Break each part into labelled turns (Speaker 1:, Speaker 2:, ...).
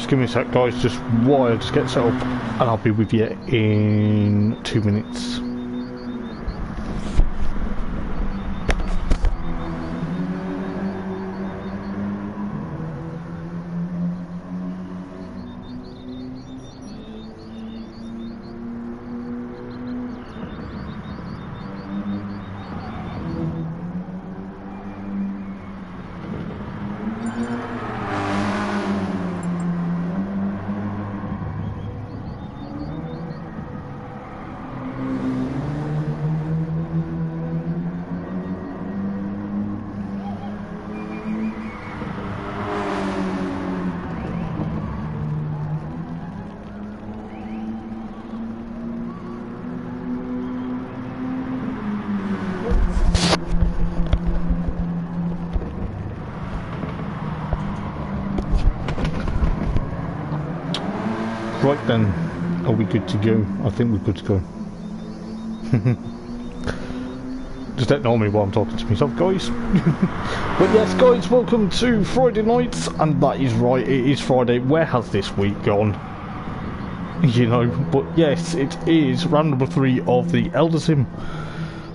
Speaker 1: just give me a sec, guys, just while I just get set up, and I'll be with you in 2 minutes. Right then, are we good to go? I think we're good to go. Just ignore me while I'm talking to myself, guys. But yes, guys, welcome to Friday nights, and that is right, it is Friday. Where has this week gone? You know, but yes, it is round number 3 of the Eldar Sim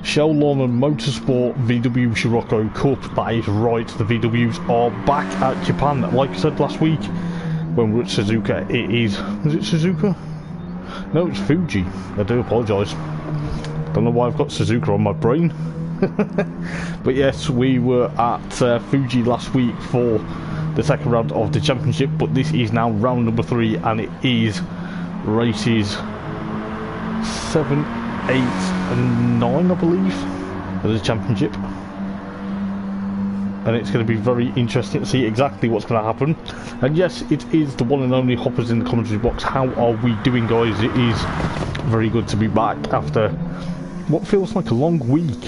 Speaker 1: Chell Lawman Motorsport VW Scirocco Cup. That is right, the VWs are back at Japan, like I said last week. When we're at Suzuka, it is it Suzuka? No, it's Fuji. I do apologise. Don't know why I've got Suzuka on my brain. But yes, we were at Fuji last week for the second round of the championship, but this is now round number 3, and it is races 7, 8 and 9, I believe, of the championship. And it's going to be very interesting to see exactly what's going to happen. And yes, it is the one and only Hoppers in the commentary box. How are we doing, guys? It is very good to be back after what feels like a long week.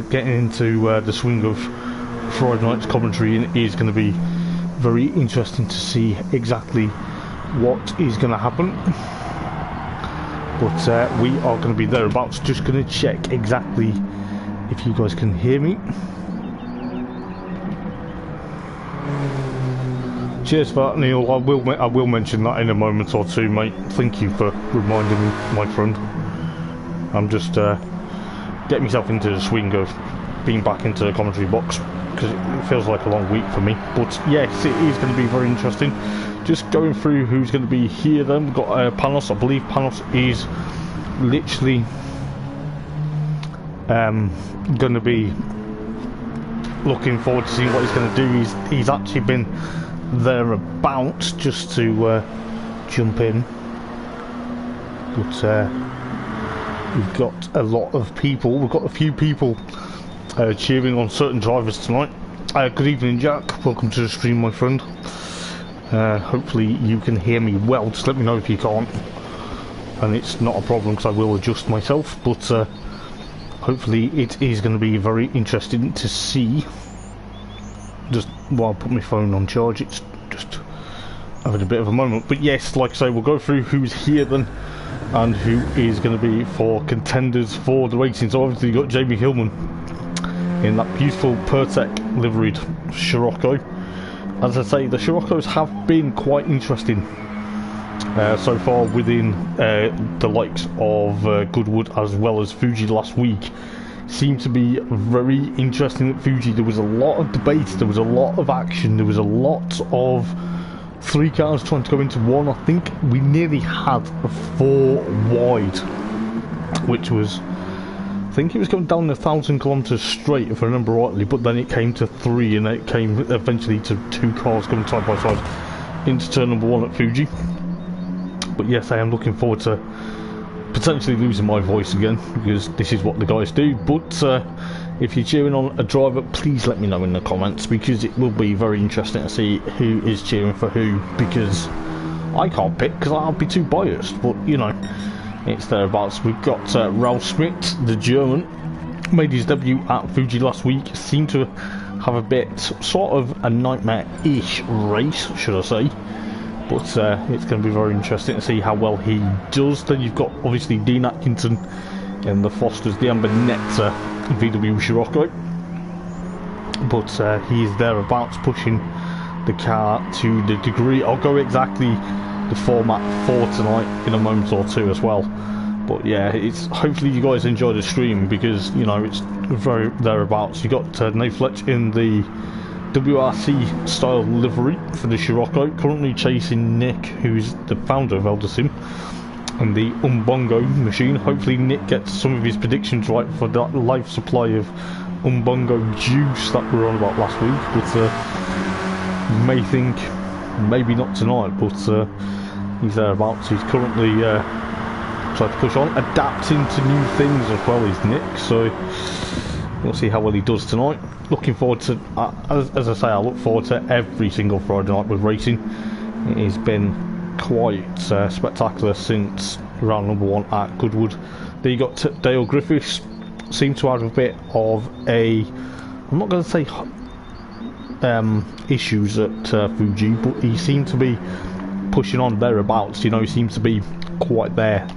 Speaker 1: Getting into the swing of Friday night's commentary, and it is going to be very interesting to see exactly what is going to happen. But we are going to be thereabouts. Just going to check exactly if you guys can hear me. Cheers for that, Neil. I will mention that in a moment or two, mate. Thank you for reminding me, my friend. I'm just getting myself into the swing of being back into the commentary box, because it feels like a long week for me. But yes, it is going to be very interesting. Just going through who's going to be here then. We've got Panos. I believe Panos is literally going to be looking forward to seeing what he's going to do. He's actually been thereabouts just to jump in, but we've got a lot of people. We've got a few people cheering on certain drivers tonight. Good evening, Jack. Welcome to the stream, my friend. Hopefully you can hear me well. Just let me know if you can't, and it's not a problem because I will adjust myself. But hopefully it is going to be very interesting to see. Just while I put my phone on charge, it's just having a bit of a moment. But yes, like I say, we'll go through who's here then and who is going to be for contenders for the racing. So obviously you've got Jamie Hillman in that beautiful Pertec liveried Scirocco. As I say, the Sciroccos have been quite interesting so far within the likes of Goodwood as well as Fuji last week. Seemed to be very interesting at Fuji. There was a lot of debate, there was a lot of action, there was a lot of 3 cars trying to go into one. I think we nearly had a 4 wide, which was, I think it was going down 1,000 kilometres straight if I remember rightly, but then it came to 3, and then it came eventually to 2 cars coming side by side into turn number 1 at Fuji. But yes, I am looking forward to potentially losing my voice again, because this is what the guys do. But if you're cheering on a driver, please let me know in the comments, because it will be very interesting to see who is cheering for who, because I can't pick because I'll be too biased. But you know, it's thereabouts. We've got Ralf Schmidt, the German, made his debut at Fuji last week. Seemed to have a bit sort of a nightmare-ish race, should I say. But it's going to be very interesting to see how well he does. Then you've got obviously Dean Atkinson in the Fosters, the Amber Nectar VW Scirocco. But he is thereabouts pushing the car to the degree. I'll go exactly the format for tonight in a moment or two as well. But yeah, it's hopefully you guys enjoy the stream, because you know it's very thereabouts. You got Nate Fletch in the WRC style livery for the Scirocco, currently chasing Nick, who's the founder of Eldar Sim, and the Umbongo machine. Hopefully Nick gets some of his predictions right for that life supply of Umbongo juice that we were on about last week. But you may think maybe not tonight, but he's thereabouts. He's currently trying to push on, adapting to new things as well as Nick, so we'll see how well he does tonight. Looking forward to, as I say, I look forward to every single Friday night with racing. It has been quite spectacular since round number 1 at Goodwood. Then you got Dale Griffiths, seemed to have a bit of a, I'm not going to say issues at Fuji, but he seemed to be pushing on thereabouts. You know, he seems to be quite there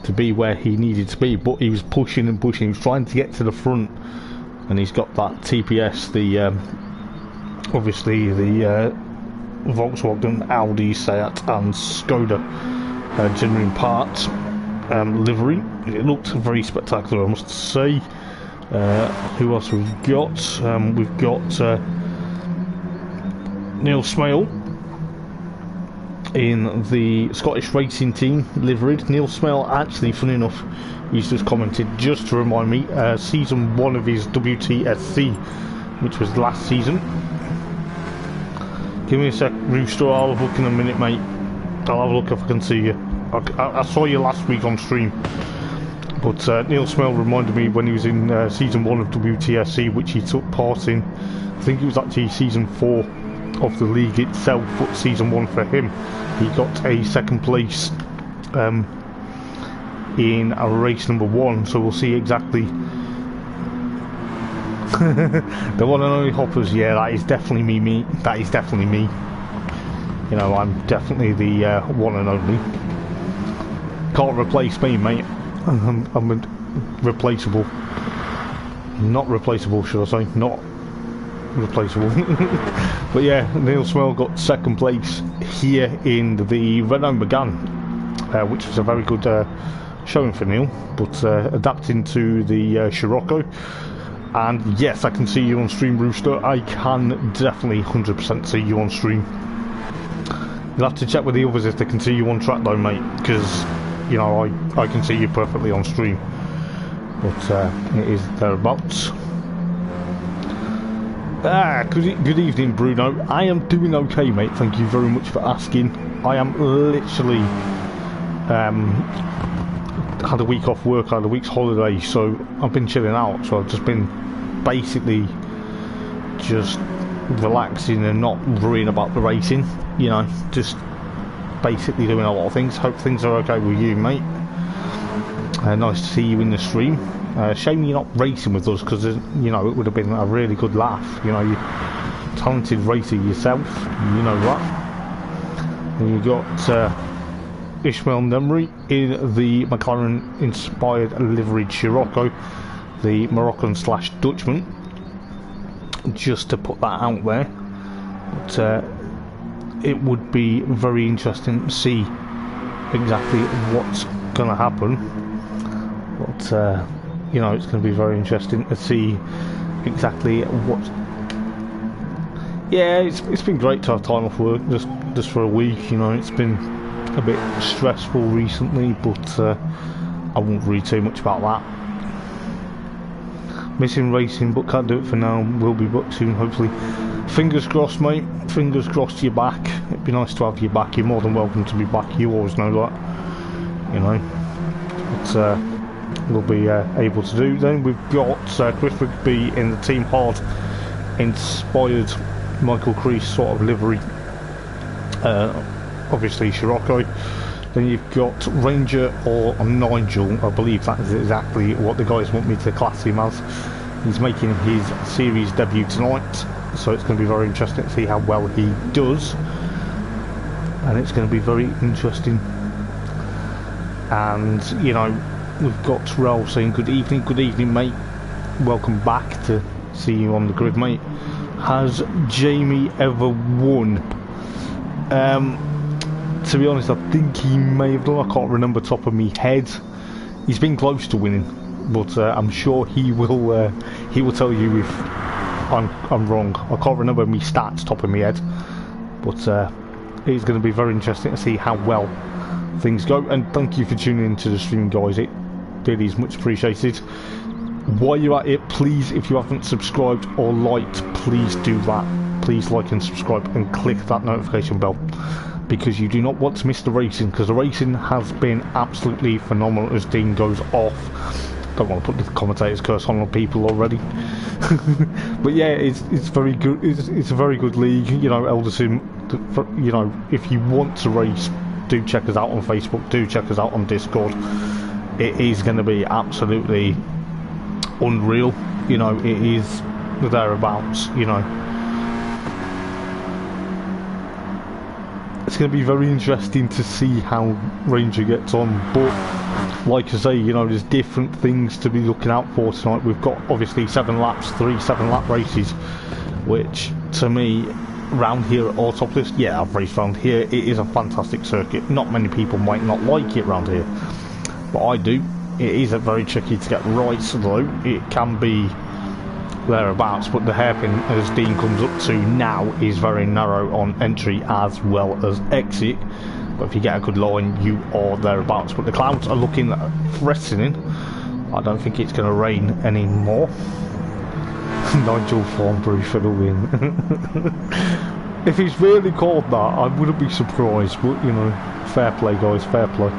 Speaker 1: to be where he needed to be, but he was pushing and pushing. He was trying to get to the front, and he's got that TPS, the obviously the Volkswagen, Audi, Seat and Skoda genuine parts livery. It looked very spectacular, I must say. Who else we've got? We've got Neil Smale in the Scottish Racing Team liveried. Neil Smale, actually, funny enough, he's just commented, just to remind me, season 1 of his WTSC, which was last season. Give me a sec, Rooster, I'll have a look in a minute, mate. I'll have a look if I can see you. I saw you last week on stream, but Neil Smale reminded me when he was in season 1 of WTSC, which he took part in. I think it was actually season 4 of the league itself, but season 1 for him, he got a second place in a race number 1, so we'll see exactly. The one and only Hoppers, yeah, that is definitely me, that is definitely me. You know, I'm definitely the one and only. Can't replace me, mate. I'm replaceable. Not replaceable, should I say, not replaceable. But yeah, Neil Smale got second place here in the Renault Megane, which was a very good showing for Neil, but adapting to the Scirocco. And yes, I can see you on stream, Rooster. I can definitely 100% see you on stream. You'll have to check with the others if they can see you on track though, mate, because you know I can see you perfectly on stream, but it is thereabouts. Good evening, Bruno. I am doing okay, mate. Thank you very much for asking. I am literally had a week off work, I had a week's holiday, so I've been chilling out. So I've just been basically just relaxing and not worrying about the racing. You know, just basically doing a lot of things. Hope things are okay with you, mate. Nice to see you in the stream. Shame you're not racing with us, because you know it would have been a really good laugh. You know, you're a talented racer yourself, you know that. And you got Ishmael Nemri in the McLaren inspired liveried Scirocco, the Moroccan / Dutchman, just to put that out there. But it would be very interesting to see exactly what's going to happen. But you know, it's going to be very interesting to see exactly what. Yeah, it's been great to have time off work just for a week. You know, it's been a bit stressful recently, but I won't worry too much about that. Missing racing, but can't do it for now. Will be back soon, hopefully. Fingers crossed, mate. Fingers crossed you're back. It'd be nice to have you back. You're more than welcome to be back. You always know that, you know. But we'll be able to do. Then we've got Chris Rigby in the Team Hard inspired Michael Crease sort of livery, obviously Scirocco. Then you've got Ranger or Nigel, I believe that is exactly what the guys want me to class him as. He's making his series debut tonight, so it's going to be very interesting to see how well he does, and it's going to be very interesting. And you know, we've got Ralph saying good evening mate, welcome back to see you on the grid, mate. Has Jamie ever won? To be honest, I think he may have done. I can't remember top of me head. He's been close to winning, but I'm sure he will tell you if I'm wrong. I can't remember me stats top of my head, but it's going to be very interesting to see how well things go. And thank you for tuning into the stream, guys. It really is much appreciated. While you're at it, please, if you haven't subscribed or liked, please do that. Please like and subscribe and click that notification bell, because you do not want to miss the racing, because the racing has been absolutely phenomenal as Dean goes off. Don't want to put the commentator's curse on people already. But yeah, it's very good. It's a very good league, you know. Eldar Sim, you know, if you want to race, do check us out on Facebook, do check us out on Discord. It is going to be absolutely unreal, you know. It is thereabouts, you know. It's going to be very interesting to see how Ranger gets on, but like I say, you know, there's different things to be looking out for tonight. We've got obviously 7 laps, 3 7-lap races, which to me, round here at Autopoils, yeah, I've raced round here, it is a fantastic circuit. Not many people might not like it round here, but I do. It is very tricky to get right, though. It can be thereabouts, but the hairpin, as Dean comes up to now, is very narrow on entry as well as exit. But if you get a good line, you are thereabouts. But the clouds are looking threatening. I don't think it's going to rain anymore. Nigel Thornbury for the win. If it's really called that, I wouldn't be surprised. But you know, fair play, guys, fair play.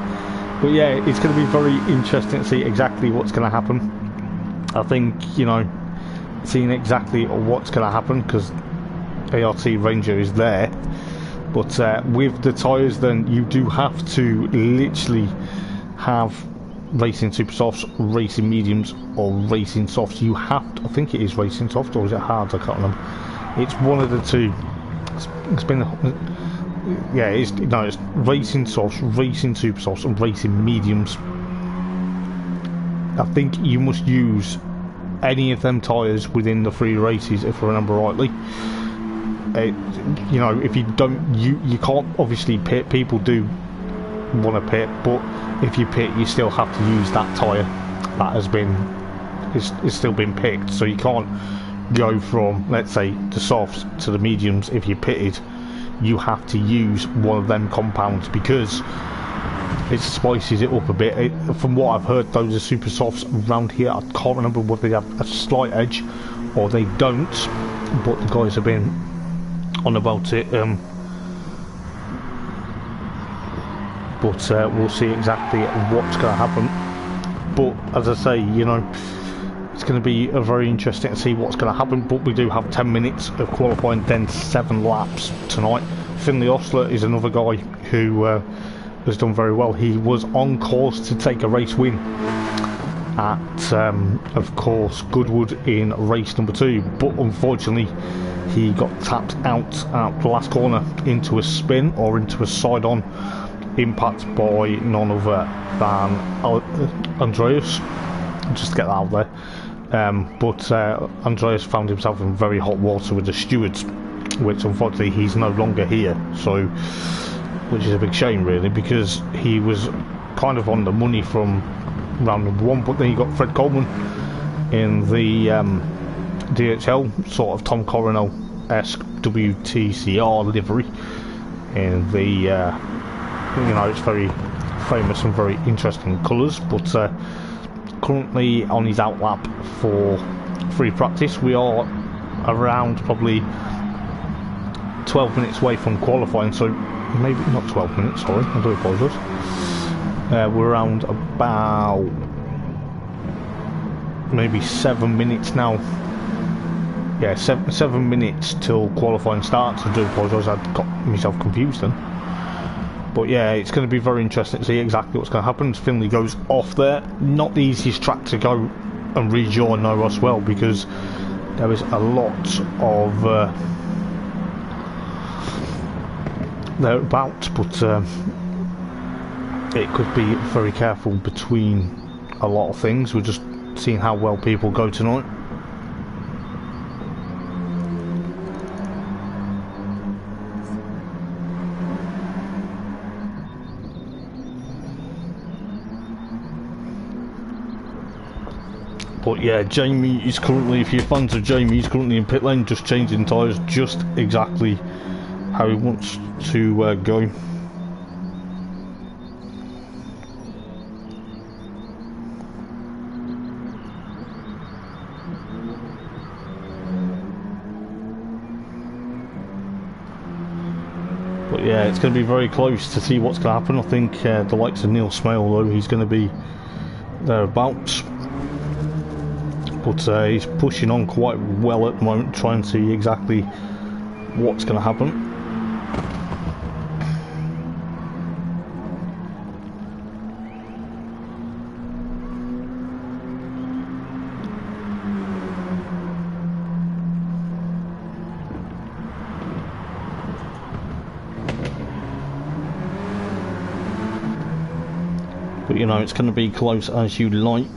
Speaker 1: But yeah, it's going to be very interesting to see exactly what's going to happen. I think, you know, seeing exactly what's going to happen, because ART Ranger is there, but with the tyres, then you do have to literally have racing super softs, racing mediums, or racing softs. You have to, I think it is racing soft, or is it hard? I can't remember. It's one of the two. It's been, yeah, it's racing softs, racing super softs, and racing mediums. I think you must use any of them tyres within the 3 races, if I remember rightly. You know, if you don't, you can't obviously pit. People do want to pit, but if you pit, you still have to use that tyre that has been is still been picked. So you can't go from, let's say, the softs to the mediums. If you pitted, you have to use one of them compounds, because it spices it up a bit. From what I've heard, those are super softs around here. I can't remember whether they have a slight edge or they don't, but the guys have been on about it. But we'll see exactly what's going to happen. But as I say, you know, it's going to be very interesting to see what's going to happen. But we do have 10 minutes of qualifying, then 7 laps tonight. Finley Ostler is another guy who has done very well. He was on course to take a race win at, of course, Goodwood in race number 2, but unfortunately he got tapped out at the last corner into a spin, or into a side-on impact by none other than Andreas. Just to get that out there. But Andreas found himself in very hot water with the stewards, which unfortunately he's no longer here, so, which is a big shame really, because he was kind of on the money from round number 1. But then you got Fred Coleman in the DHL, sort of Tom Coronel-esque WTCR livery, in the you know, it's very famous and very interesting colours. But currently on his outlap for free practice. We are around probably 12 minutes away from qualifying, so maybe not 12 minutes, sorry, I do apologise. We're around about maybe 7 minutes now. Yeah, 7 minutes till qualifying starts. I do apologise, I got myself confused then. But yeah, it's going to be very interesting to see exactly what's going to happen. Finley goes off there. Not the easiest track to go and rejoin though as well, because there is a lot of thereabouts, but it could be very careful between a lot of things. We're just seeing how well people go tonight. But yeah, Jamie is currently, if you're fans of Jamie, he's currently in pit lane, just changing tyres just exactly how he wants to go. But yeah, it's going to be very close to see what's going to happen. I think the likes of Neil Smale, though, he's going to be thereabouts. But he's pushing on quite well at the moment, trying to see exactly what's going to happen. But you know, it's going to be close as you like.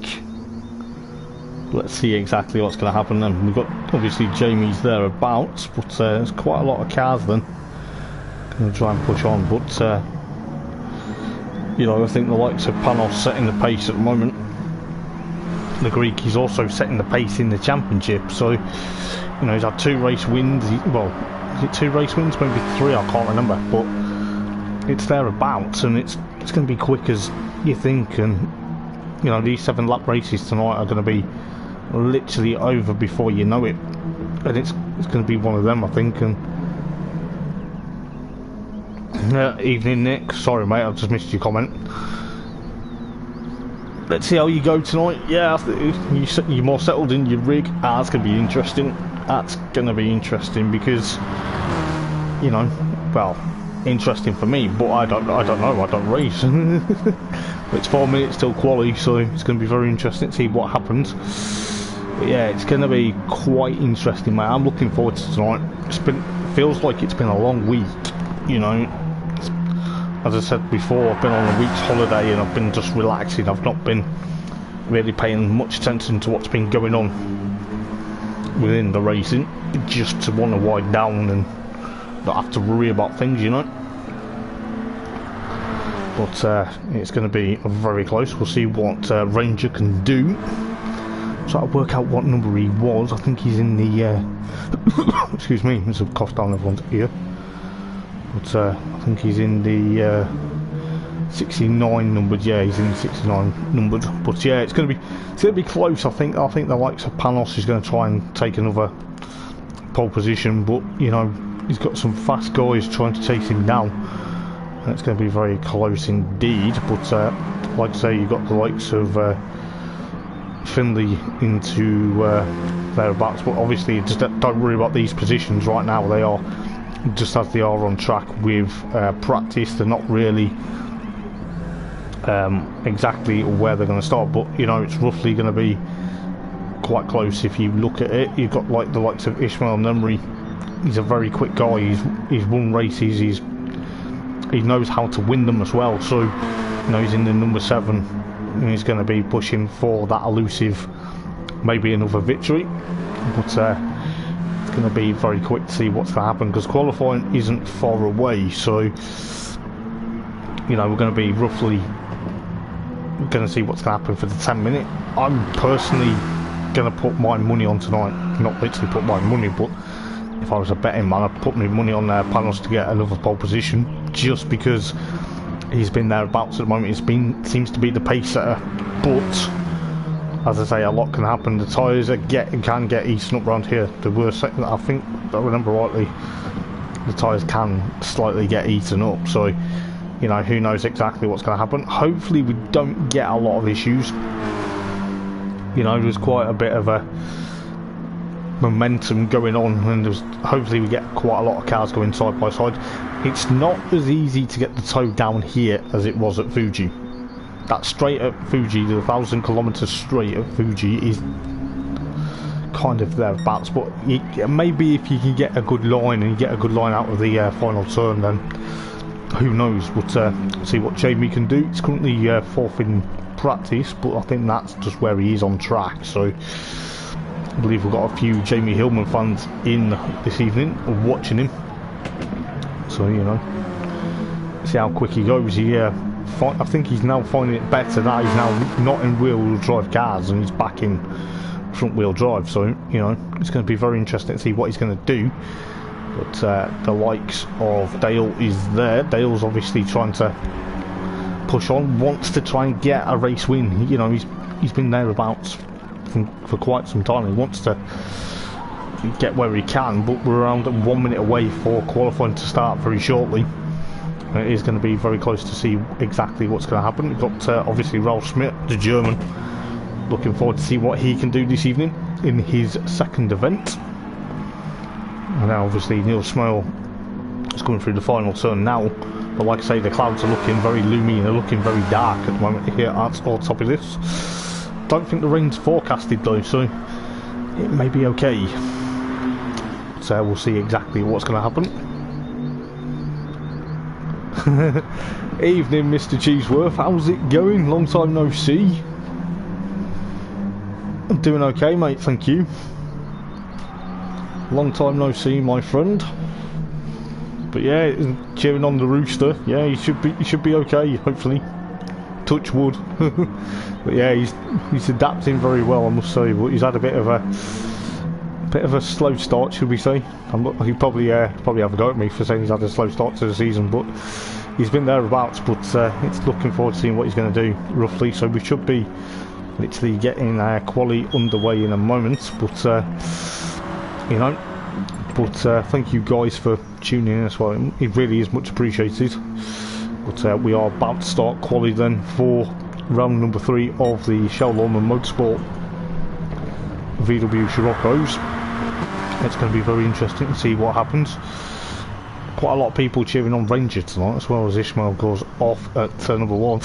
Speaker 1: Let's see exactly what's going to happen then. We've got, obviously, Jamie's thereabouts, but there's quite a lot of cars then. Going to try and push on, but you know, I think the likes of Panos setting the pace at the moment. The Greek is also setting the pace in the championship, so you know, he's had 2 race wins. Well, is it 2 race wins? Maybe 3, I can't remember, but it's thereabouts, and it's going to be quick as you think. And you know, these 7 lap races tonight are going to be literally over before you know it, and it's going to be one of them, I think. And evening, Nick. Sorry, mate, I've just missed your comment. Let's see how you go tonight. Yeah, you're more settled in your rig. That's going to be interesting. That's going to be interesting because, you know, well, interesting for me, but I don't know. I don't race. It's 4 minutes till quali, so it's going to be very interesting to see what happens. But yeah, it's going to be quite interesting, mate. I'm looking forward to tonight. Feels like it's been a long week, you know. As I said before, I've been on a week's holiday and I've been just relaxing. I've not been really paying much attention to what's been going on within the racing, just to want to wind down and not have to worry about things, you know. But it's going to be very close. We'll see what Ranger can do. So I'll work out what number he was. I think he's in the excuse me, there's a cough down everyone's ear. But I think he's in the 69 numbered. Yeah, he's in the 69 numbered. But yeah, it's going to be close. I think the likes of Panos is going to try and take another pole position, but you know, he's got some fast guys trying to chase him down, and it's going to be very close indeed. But like I say, you've got the likes of Finley into thereabouts, but obviously just don't worry about these positions right now. They are just as they are on track with practice. They're not really exactly where they're going to start, but you know, it's roughly going to be quite close if you look at it. You've got like the likes of Ismail Nemri. He's a very quick guy. He's won races. He knows how to win them as well. So you know, he's in the number 7, and he's going to be pushing for that elusive, maybe another victory. But it's going to be very quick to see what's going to happen, because qualifying isn't far away. So you know, we're going to be roughly going to see what's going to happen for the 10-minute. I'm personally going to put my money on tonight. Not literally put my money, but if I was a betting man, I'd put my money on Panos to get another pole position, just because he's been thereabouts at the moment. Seems to be the pace setter, but as I say, a lot can happen. The tyres can get eaten up around here. The worst, I think, if I remember rightly, the tyres can slightly get eaten up. So you know, who knows exactly what's going to happen. Hopefully we don't get a lot of issues. You know, there's quite a bit of a momentum going on, and hopefully we get quite a lot of cars going side by side. It's not as easy to get the toe down here as it was at Fuji. That straight at Fuji, the 1,000 kilometers straight at Fuji, is kind of thereabouts. But maybe if you can get a good line, and you get a good line out of the final turn, then who knows. But see what Jamie can do. It's currently 4th in practice, but I think that's just where he is on track. So I believe we've got a few Jamie Hillman fans in this evening watching him. So you know, see how quick he goes. I think he's now finding it better that he's now not in rear-wheel drive cars, and he's back in front wheel drive, so you know it's going to be very interesting to see what he's going to do. But the likes of Dale is there. Dale's obviously trying to push on, wants to try and get a race win. You know, he's been thereabouts for quite some time. He wants to get where he can, but we're around 1 minute away for qualifying to start very shortly. It is going to be very close to see exactly what's going to happen. We've got obviously Ralf Schmidt, the German, looking forward to see what he can do this evening in his second event. And now obviously Neil Smale is coming through the final turn now, but like I say, the clouds are looking very loomy and they're looking very dark at the moment here at Autopoils. Don't think the rain's forecasted though, so it may be okay. So we'll see exactly what's going to happen. Evening, Mr. Cheeseworth, how's it going? Long time no see. I'm doing okay, mate, thank you. Long time no see, my friend. But yeah, cheering on the rooster. Yeah, he should be okay, hopefully. Touch wood. But yeah, he's adapting very well, I must say. But he's had a bit of a slow start, should we say? He probably have a go at me for saying he's had a slow start to the season, but he's been thereabouts. But it's looking forward to seeing what he's going to do roughly. So we should be literally getting quali underway in a moment. But you know, thank you guys for tuning in as well. It really is much appreciated. But we are about to start quali then for round number 3 of the Chell Lawman Motorsport VW Scirocco's. It's going to be very interesting to see what happens. Quite a lot of people cheering on Ranger tonight, as well as Ishmael goes off at turn number 1.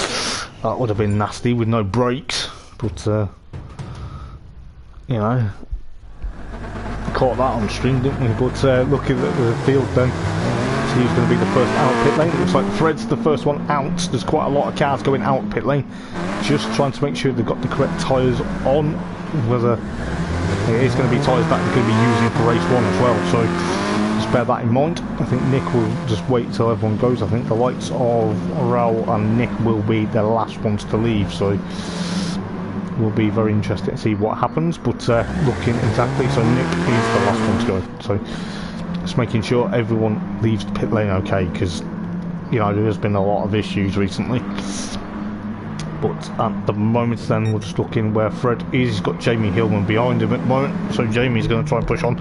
Speaker 1: That would have been nasty with no brakes, but you know, caught that on stream, didn't we? But looking at the field then, so he's going to be the first out pit lane. It looks like Fred's the first one out. There's quite a lot of cars going out pit lane, just trying to make sure they've got the correct tyres on, whether it is going to be tyres that they're going to be using for race 1 as well, so just bear that in mind. I think Nick will just wait till everyone goes. I think the likes of Raul and Nick will be the last ones to leave, so will be very interesting to see what happens. But looking exactly, so Nick is the last one to go, so just making sure everyone leaves the pit lane okay, because you know there has been a lot of issues recently. But at the moment then, we're just looking where Fred is. He's got Jamie Hillman behind him at the moment, so Jamie's going to try and push on.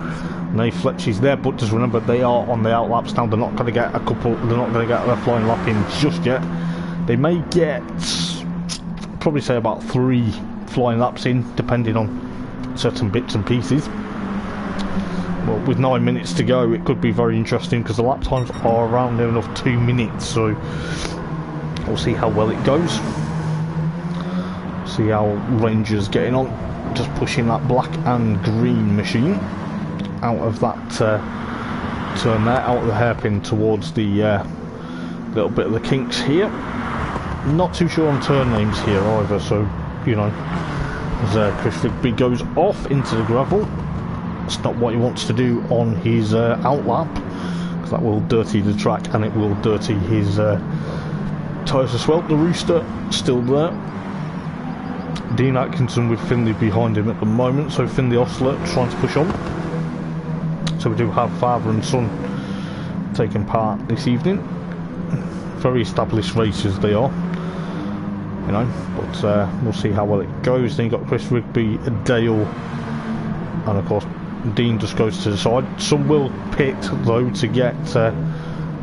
Speaker 1: Nate Fletch is there, but just remember they are on the outlaps now. They're not going to get they're not going to get a flying lap in just yet. They may get, probably say about 3 flying laps in, depending on certain bits and pieces. Well, with 9 minutes to go, it could be very interesting because the lap times are around near enough 2 minutes, so we'll see how well it goes. See how Ranger's getting on, just pushing that black and green machine out of that turn there, out of the hairpin towards the little bit of the kinks here. Not too sure on turn names here either, so you know, as Chris Rigby goes off into the gravel, it's not what he wants to do on his outlap, because that will dirty the track and it will dirty his tyres as well. The Rooster still there. Dean Atkinson with Finley behind him at the moment, so Finley Ostler trying to push on. So we do have father and son taking part this evening. Very established racers they are, you know, but we'll see how well it goes. Then you've got Chris Rigby, Dale, and of course Dean just goes to the side. Some will pit though to get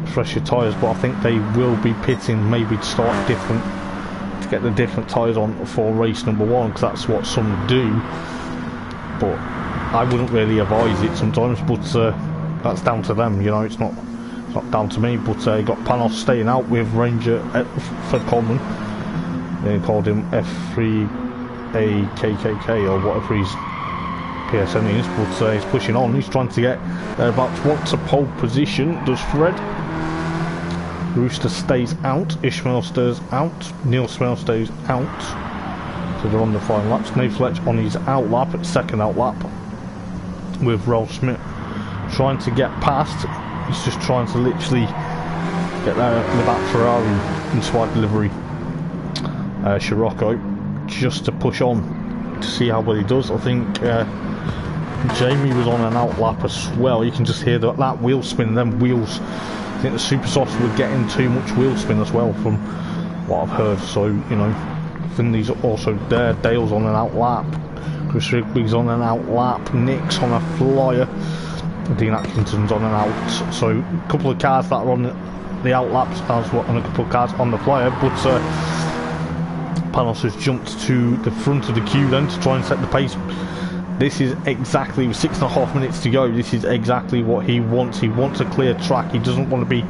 Speaker 1: fresher tyres, but I think they will be pitting maybe to start different, to get the different tyres on for race number 1, because that's what some do. But I wouldn't really advise it sometimes, but that's down to them, you know, it's not down to me. But you got Panos staying out with Ranger Fred Coleman. They called him F3AKKK or whatever his PSN is, but he's pushing on. He's trying to get about wants a pole position. Does Fred? Rooster stays out. Ishmael stays out. Neil Smale stays out. So they're on the final laps. Nate Fletch on his outlap, second outlap, with Rolf Schmidt trying to get past. He's just trying to literally get there in the back Ferrari inspired delivery Scirocco just to push on. to see how well he does. I think Jamie was on an outlap as well. You can just hear that wheel spin, them wheels. I think the super softs were getting too much wheel spin as well from what I've heard. So, you know, Finley's also there. Dale's on an outlap. Chris Rigby's on an outlap. Nick's on a flyer. Dean Atkinson's on an out. So a couple of cars that are on the outlaps as well, and a couple of cars on the flyer. But Panos has jumped to the front of the queue then to try and set the pace. This is exactly, with 6.5 minutes to go, this is exactly what he wants. He wants a clear track. He doesn't want to be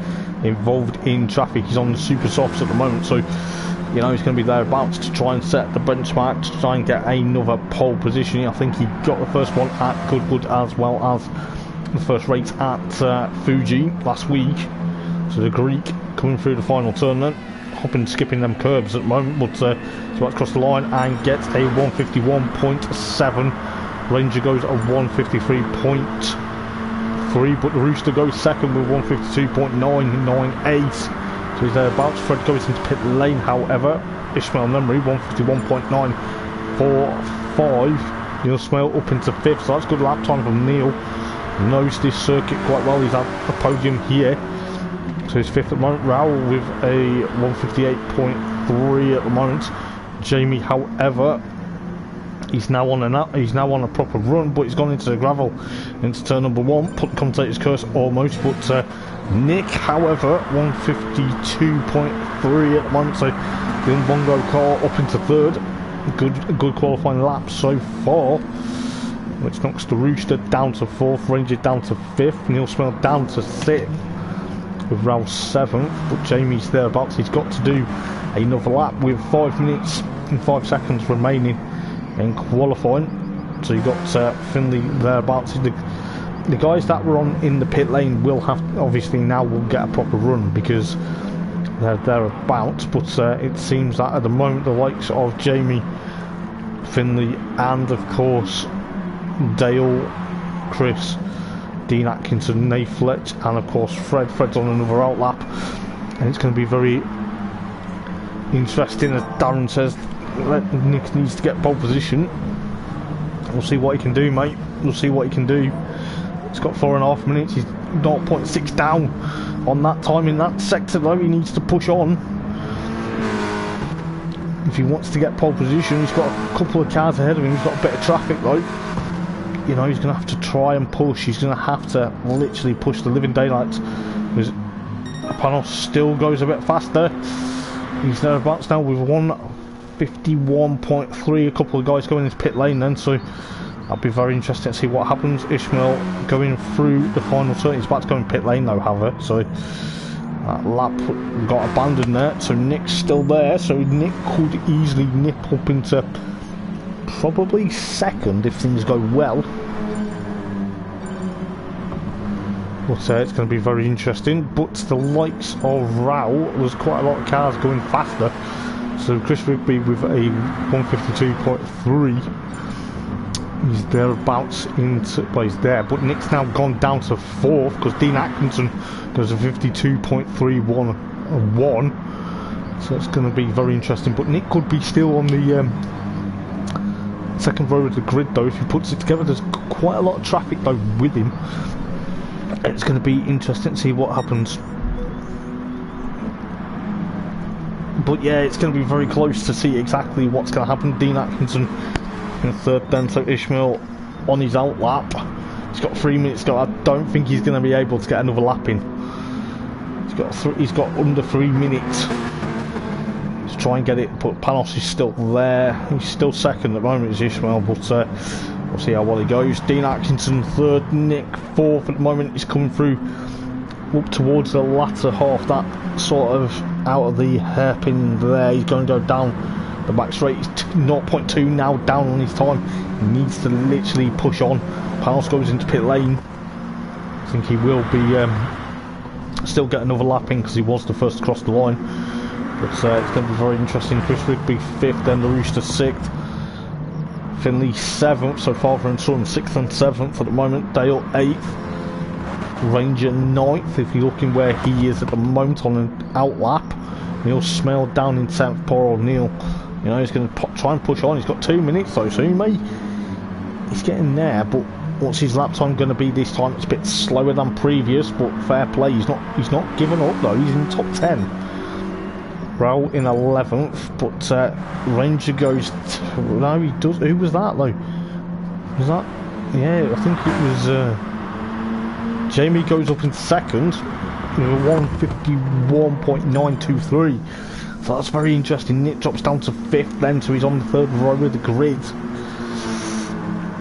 Speaker 1: involved in traffic. He's on the super softs at the moment, so you know he's going to be thereabouts to try and set the benchmark, to try and get another pole position. I think he got the first one at Goodwood as well as the first race at Fuji last week. So the Greek coming through the final turn then, hopping, skipping them curbs at the moment, but he's about to cross the line and gets a 151.7. Ranger goes a 153.3, but the Rooster goes second with 152.998. So he's thereabouts. Fred goes into pit lane, however. Ishmael Memory 151.945. Neil Smale up into fifth, so that's good lap time from Neil. Knows this circuit quite well. He's at the podium here, so he's fifth at the moment. Raoul with a 158.3 at the moment. Jamie, however, he's now on a proper run, but he's gone into the gravel into turn number one. Put the commentator's curse almost, but Nick, however, 152.3 at the moment. So the Bongo car up into third. Good qualifying lap so far, which knocks the Rooster down to fourth, Ranger down to fifth, Neil Smell down to sixth, with Raoul seventh. But Jamie's thereabouts. He's got to do another lap with 5 minutes and 5 seconds remaining in qualifying. So you got Finley thereabouts. The guys that were on in the pit lane will have, obviously now will get a proper run because they're thereabouts. But it seems that at the moment the likes of Jamie, Finley, and of course Dale, Chris, Dean Atkinson, Nate Fletch, and of course Fred's on another outlap, and it's going to be very interesting, as Darren says. Nick needs to get pole position. We'll see what he can do, mate. We'll see what he can do. He's got 4.5 minutes. He's 0.6 down on that time in that sector, though. He needs to push on if he wants to get pole position. He's got a couple of cars ahead of him. He's got a bit of traffic, though. You know, he's going to have to try and push. He's going to have to literally push the living daylights, because Panos still goes a bit faster. He's thereabouts now with 151.3. A couple of guys going into pit lane then, so that'll be very interesting to see what happens. Ishmael going through the final turn. He's about to go in pit lane though, however, so that lap got abandoned there. So Nick's still there, so Nick could easily nip up into probably second if things go well. But it's going to be very interesting. But the likes of Raoul, there's quite a lot of cars going faster. So Chris Rigby with a 152.3. He's thereabouts into, well, he's there, but Nick's now gone down to fourth because Dean Atkinson goes a 52.311. So it's going to be very interesting. But Nick could be still on the second row of the grid though if he puts it together. There's quite a lot of traffic though with him. It's going to be interesting to see what happens. But yeah, it's going to be very close to see exactly what's going to happen. Dean Atkinson in third then, so Ishmael on his outlap. He's got 3 minutes to go. I don't think he's going to be able to get another lap in. He's got under 3 minutes to try and get it, but Panos is still there. He's still second at the moment, is Ishmael, but we'll see how well he goes. Dean Atkinson third, Nick fourth at the moment. He's coming through up towards the latter half, that sort of out of the hairpin there. He's going to go down the back straight. He's 0.2 now down on his time. He needs to literally push on. Panos goes into pit lane. I think he will be still get another lap in because he was the first to cross the line. But it's going to be very interesting. Chris Rigby fifth, then the Rooster sixth, Finley seventh, so father and son sixth and seventh at the moment. Dale eighth, Ranger ninth, if you're looking where he is at the moment on an outlap. Neil Smale down in 10th, poor old Neil You know, he's going to try and push on. He's got 2 minutes though, so he's getting there. But what's his lap time going to be this time? It's a bit slower than previous, but fair play. He's not giving up though. He's in top 10. Raul in 11th, but Ranger goes. No, he does. Who was that though? Was that? Yeah, I think it was. Jamie goes up in second. 151.923. So that's very interesting. Nick drops down to 5th then, so he's on the 3rd row of the grid.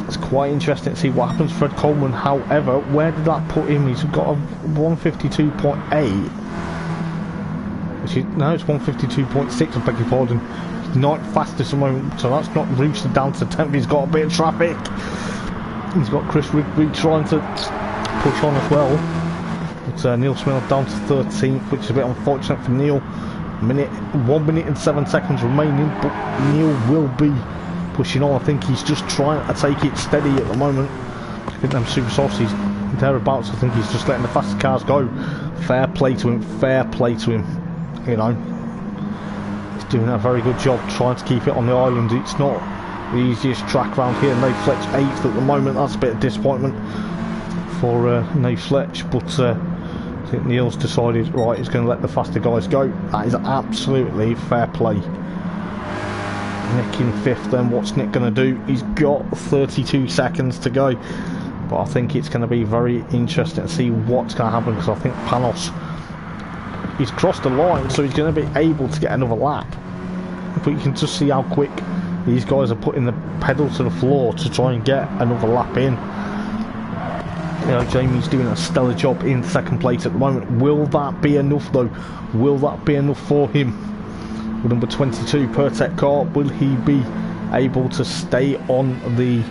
Speaker 1: It's quite interesting to see what happens. Fred Coleman, however, where did that put him? He's got a 152.8. No, it's 152.6, I beg your pardon. He's not fastest at the moment, so that's not boosted down to 10th. He's got a bit of traffic. He's got Chris Rigby trying to push on as well. But Neil Smith down to 13th, which is a bit unfortunate for Neil. 1 minute and 7 seconds remaining, but Neil will be pushing on. I think he's just trying to take it steady at the moment. I think them super softs, he's thereabouts. I think he's just letting the fastest cars go. Fair play to him, fair play to him. You know, he's doing a very good job trying to keep it on the island. It's not the easiest track around here. Nate Fletch 8th at the moment. That's a bit of disappointment for Nate Fletch, but I think Neil's decided, right, he's going to let the faster guys go. That is absolutely fair play. Nick in 5th then. What's Nick going to do? He's got 32 seconds to go, but I think it's going to be very interesting to see what's going to happen, because I think Panos, he's crossed the line, so he's going to be able to get another lap. But you can just see how quick these guys are putting the pedal to the floor to try and get another lap in. You know, Jamie's doing a stellar job in 2nd place at the moment. Will that be enough though? Will that be enough for him? With number 22, Pertec car, will he be able to stay on the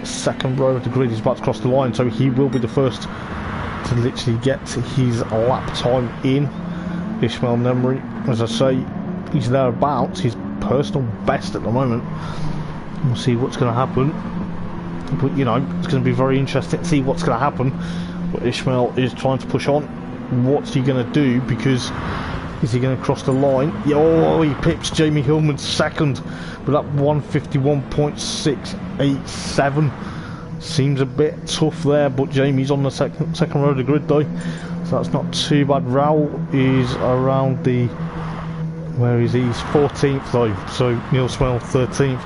Speaker 1: 2nd row of the grid? He's about to cross the line, so he will be the first to literally get his lap time in. Ishmael Memory, as I say, he's thereabouts, his personal best at the moment. We'll see what's going to happen. But you know, it's going to be very interesting to see what's going to happen. But Ishmael is trying to push on. What's he going to do? Because is he going to cross the line? Oh, he pips Jamie Hillman 2nd with that 151.687. Seems a bit tough there, but Jamie's on the second row of the grid though, so that's not too bad. Raul is around the, where is he? He's 14th though, so Neil Swell 13th.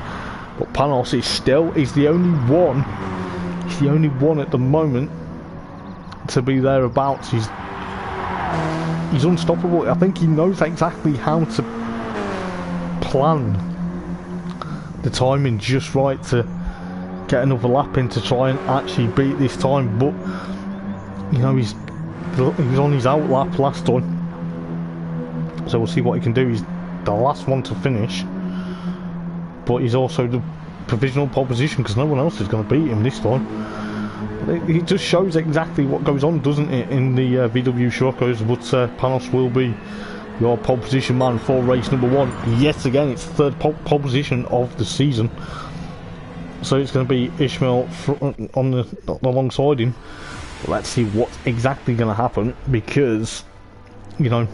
Speaker 1: But Panos is still, he's the only one at the moment to be thereabouts. He's unstoppable. I think he knows exactly how to plan the timing just right to get another lap in to try and actually beat this time. But you know, he was on his out lap last time, so we'll see what he can do. He's the last one to finish, but he's also the provisional pole position because no one else is going to beat him this time. It just shows exactly what goes on, doesn't it, in the VW Shortcos. But Panos will be your pole position man for race number 1. Yet again, it's the 3rd pole position of the season. So it's going to be Ishmael on the alongside him. But let's see what's exactly going to happen, because you know,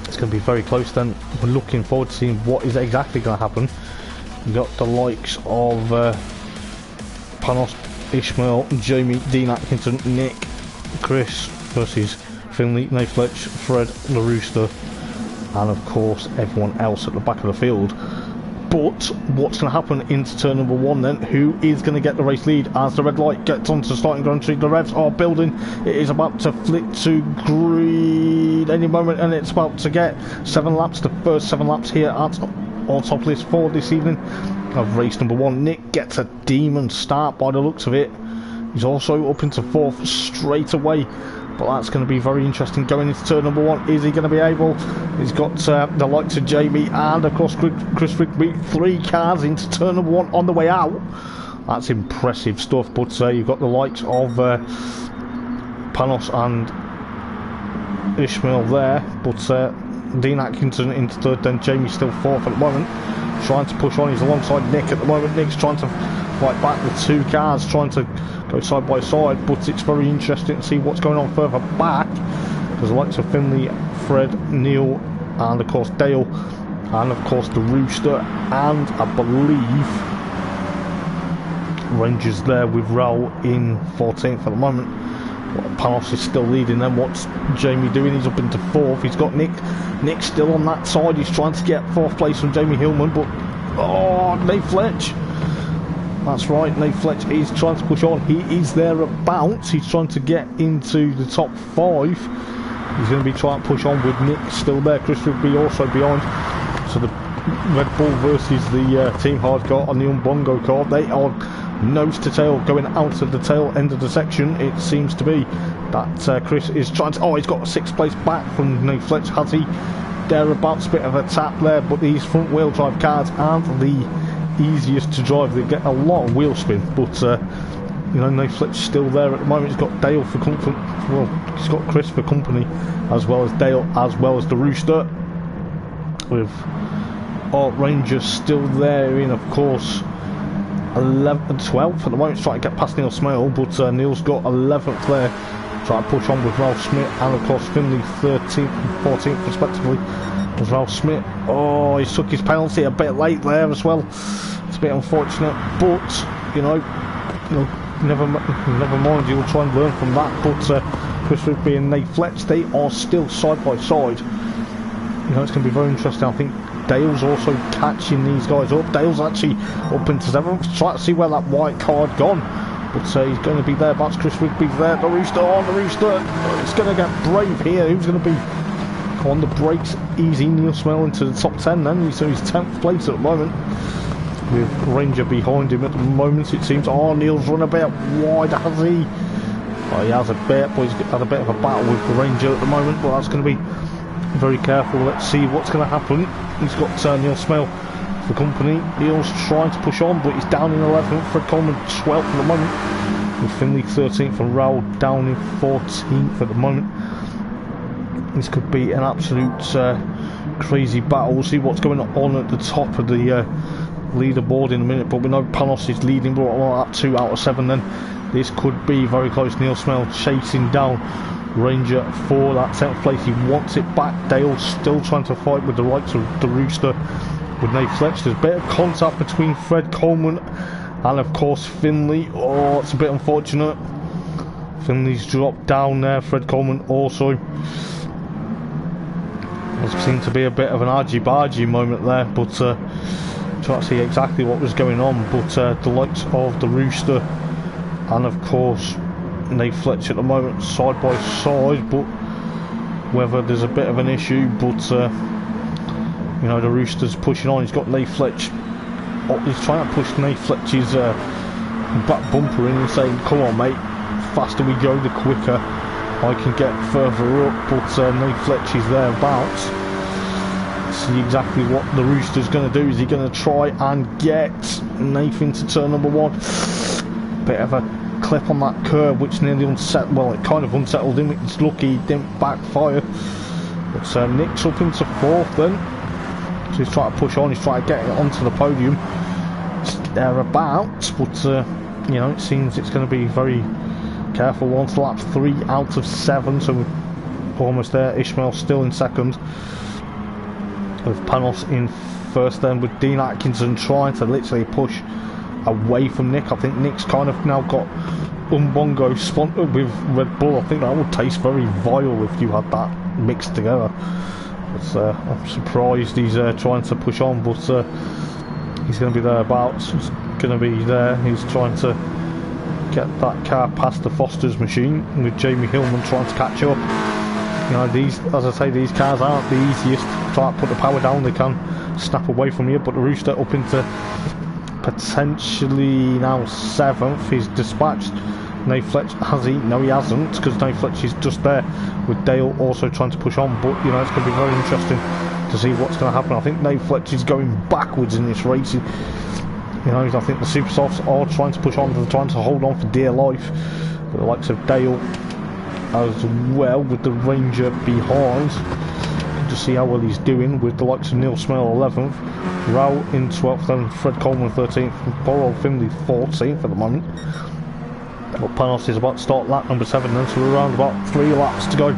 Speaker 1: it's going to be very close. Then we're looking forward to seeing what is exactly going to happen. We've got the likes of Panos, Ishmael, Jamie, Dean Atkinson, Nick, Chris versus Finley, Nate Fletch, Fred, LaRooster, and of course everyone else at the back of the field. But what's going to happen into turn number 1 then? Who is going to get the race lead as the red light gets onto the starting ground? The revs are building. It is about to flick to green any moment, and it's about to get 7 laps. The first 7 laps here at Autopoils for this evening of race number 1. Nick gets a demon start by the looks of it. He's also up into 4th straight away. But that's going to be very interesting going into turn number 1. Is he going to be able? He's got the likes of Jamie and of course Chris Rigby. 3 cars into turn number 1 on the way out. That's impressive stuff. But you've got the likes of Panos and Ishmael there. But Dean Atkinson into 3rd. Then Jamie's still 4th at the moment, trying to push on. He's alongside Nick at the moment. Nick's trying to fight back with 2 cars, trying to go side by side, but it's very interesting to see what's going on further back, because the likes of Finley, Fred, Neil and of course Dale and of course the Rooster, and I believe Rangers there with Raul in 14th at the moment. Panos is still leading them. What's Jamie doing? He's up into 4th. He's got Nick still on that side. He's trying to get 4th place from Jamie Hillman, but Nate Fletch, that's right, Nate Fletch is trying to push on. He is thereabouts. He's trying to get into the top 5. He's going to be trying to push on with Nick still there. Chris Rigby also behind. So the Red Bull versus the Team Hardcore on the Umbongo car. They are nose to tail going out of the tail end of the section. It seems to be that Chris is trying to... he's got a 6th place back from Nate Fletch, has he? Thereabouts, bit of a tap there, but these front wheel drive cars aren't the easiest to drive. They get a lot of wheel spin, but you know, Nate Fletch still there at the moment. He's got Dale for comfort. Well, he's got Chris for company, as well as Dale, as well as the Rooster, with Art Ranger still there in, of course, 12th at the moment. He's trying to get past Neil Smale, but Neil's got 11th there, trying to push on with Ralph Smith, and of course Finley 13th and 14th respectively as Ralph Smith. He took his penalty a bit late there as well. It's a bit unfortunate, but you know, never mind, you'll try and learn from that. But Chris Rigby and Nate Fletch, they are still side by side. You know, it's going to be very interesting. I think Dale's also catching these guys up. Dale's actually up into 7th, trying to see where that white card gone. But he's going to be there. That's Chris Rigby there. The Rooster on the Rooster. It's going to get brave here. Who's going to be on the brakes? Easy. Neil Smell into the top 10 then. So he's 10th place at the moment, with Ranger behind him at the moment, it seems. Neil's run a bit wide, has he? He has a bit, but he's had a bit of a battle with the Ranger at the moment, but that's going to be very careful. Let's see what's going to happen. He's got Neil Smell for company. Neil's trying to push on, but he's down in 11th. Fred Coleman 12th at the moment, with Finley 13th and Raul down in 14th at the moment. This could be an absolute crazy battle. We'll see what's going on at the top of the leaderboard in a minute, but we know Panos is leading, but at 2 out of 7 then. This could be very close. Neil Smell chasing down Ranger for that 10th place. He wants it back. Dale still trying to fight with the likes of the Rooster with Nate Fletch. There's a bit of contact between Fred Coleman and of course Finley. It's a bit unfortunate. Finley's dropped down there. Fred Coleman also. There seemed to be a bit of an argy-bargy moment there, but trying to see exactly what was going on. But the likes of the Rooster and of course Nate Fletch at the moment side by side, but whether there's a bit of an issue, but you know, the Rooster's pushing on. He's got Nate Fletch, he's trying to push Nate Fletch's back bumper in and saying, come on mate, faster we go the quicker I can get further up. But Nate Fletch is thereabouts. See exactly what the Rooster's going to do. Is he going to try and get Nathan to turn number 1? Bit of a clip on that curve which nearly unsettled, well, it kind of unsettled him. It's lucky he didn't backfire. But Nick's up into 4th then, so he's trying to push on. He's trying to get it onto the podium. It's thereabouts, but you know, it seems it's going to be very careful. On to lap 3 out of 7, so we're almost there. Ishmael still in 2nd, with Panos in 1st then, with Dean Atkinson trying to literally push away from Nick. I think Nick's kind of now got Umbongo sponsored with Red Bull. I think that would taste very vile if you had that mixed together. But I'm surprised he's trying to push on, but he's going to be thereabouts. He's going to be there. He's trying to get that car past the Foster's machine, with Jamie Hillman trying to catch up. You know, these, as I say, these cars aren't the easiest. Try to put the power down, they can snap away from you. But the Rooster up into potentially now 7th. He's dispatched Nate Fletch. Has he? No, he hasn't, because Nate Fletch is just there, with Dale also trying to push on. But you know, it's going to be very interesting to see what's going to happen. I think Nate Fletch is going backwards in this race. You know, I think the Super Softs are trying to push on, they're trying to hold on for dear life. But the likes of Dale as well, with the Ranger behind. Good to see how well he's doing, with the likes of Neil Smell 11th, Raul in 12th, then Fred Coleman 13th, and Borrell Finley 14th at the moment. But Panos is about to start lap number 7 then, so we're around about 3 laps to go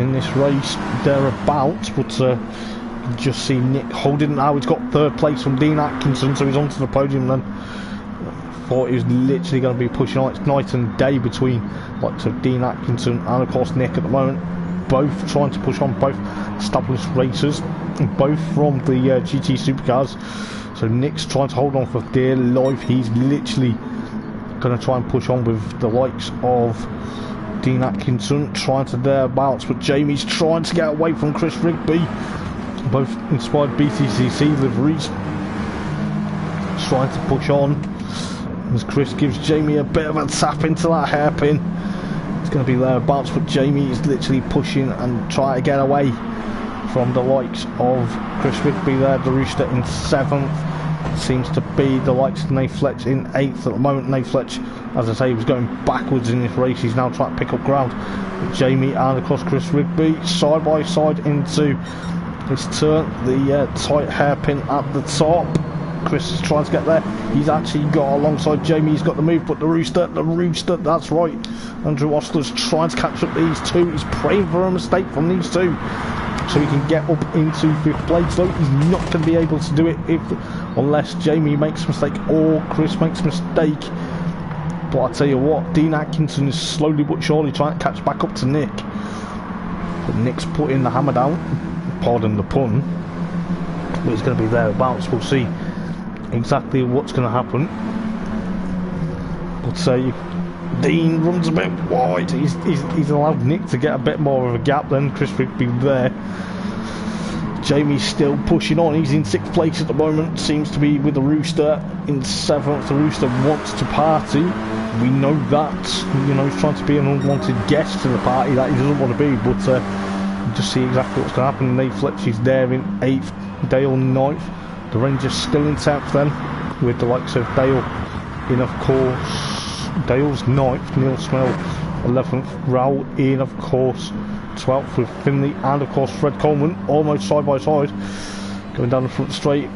Speaker 1: in this race thereabouts. But Just see Nick holding now. He's got third place from Dean Atkinson, so he's onto the podium then. Thought he was literally going to be pushing on. It's night and day between like to Dean Atkinson and of course Nick at the moment. Both trying to push on, both established racers, both from the GT Supercars. So Nick's trying to hold on for dear life. He's literally going to try and push on with the likes of Dean Atkinson, trying to thereabouts, but Jamie's trying to get away from Chris Rigby. Both inspired BTCC liveries, trying to push on as Chris gives Jamie a bit of a tap into that hairpin. It's going to be thereabouts, but Jamie is literally pushing and trying to get away from the likes of Chris Rigby there. The Rooster in 7th, seems to be the likes of Nate Fletch in 8th at the moment. Nate Fletch, as I say, was going backwards in this race. He's now trying to pick up ground. Jamie and of course Chris Rigby side by side into this turn. The tight hairpin at the top. Chris is trying to get there. He's actually got alongside Jamie. He's got the move, but the Rooster, that's right. Andrew Ostler's trying to catch up these two. He's praying for a mistake from these two, so he can get up into 5th place. Though he's not going to be able to do it unless Jamie makes a mistake or Chris makes a mistake. But I tell you what, Dean Atkinson is slowly but surely trying to catch back up to Nick. But Nick's putting the hammer down, pardon the pun, but it's going to be thereabouts. We'll see exactly what's going to happen. But Dean runs a bit wide. He's allowed Nick to get a bit more of a gap than Chris Rigby there. Jamie's still pushing on. He's in 6th place at the moment. Seems to be with the Rooster in 7th. The Rooster wants to party. We know that. You know, he's trying to be an unwanted guest to the party that he doesn't want to be. But just see exactly what's going to happen. Nate Fletch is there in 8th. Dale 9th. The Rangers still in 10th then, with the likes of Dale in, of course, Dale's 9th, Neil Smell 11th, Raoul in, of course, 12th with Finley, and of course Fred Coleman almost side by side, going down the front straight,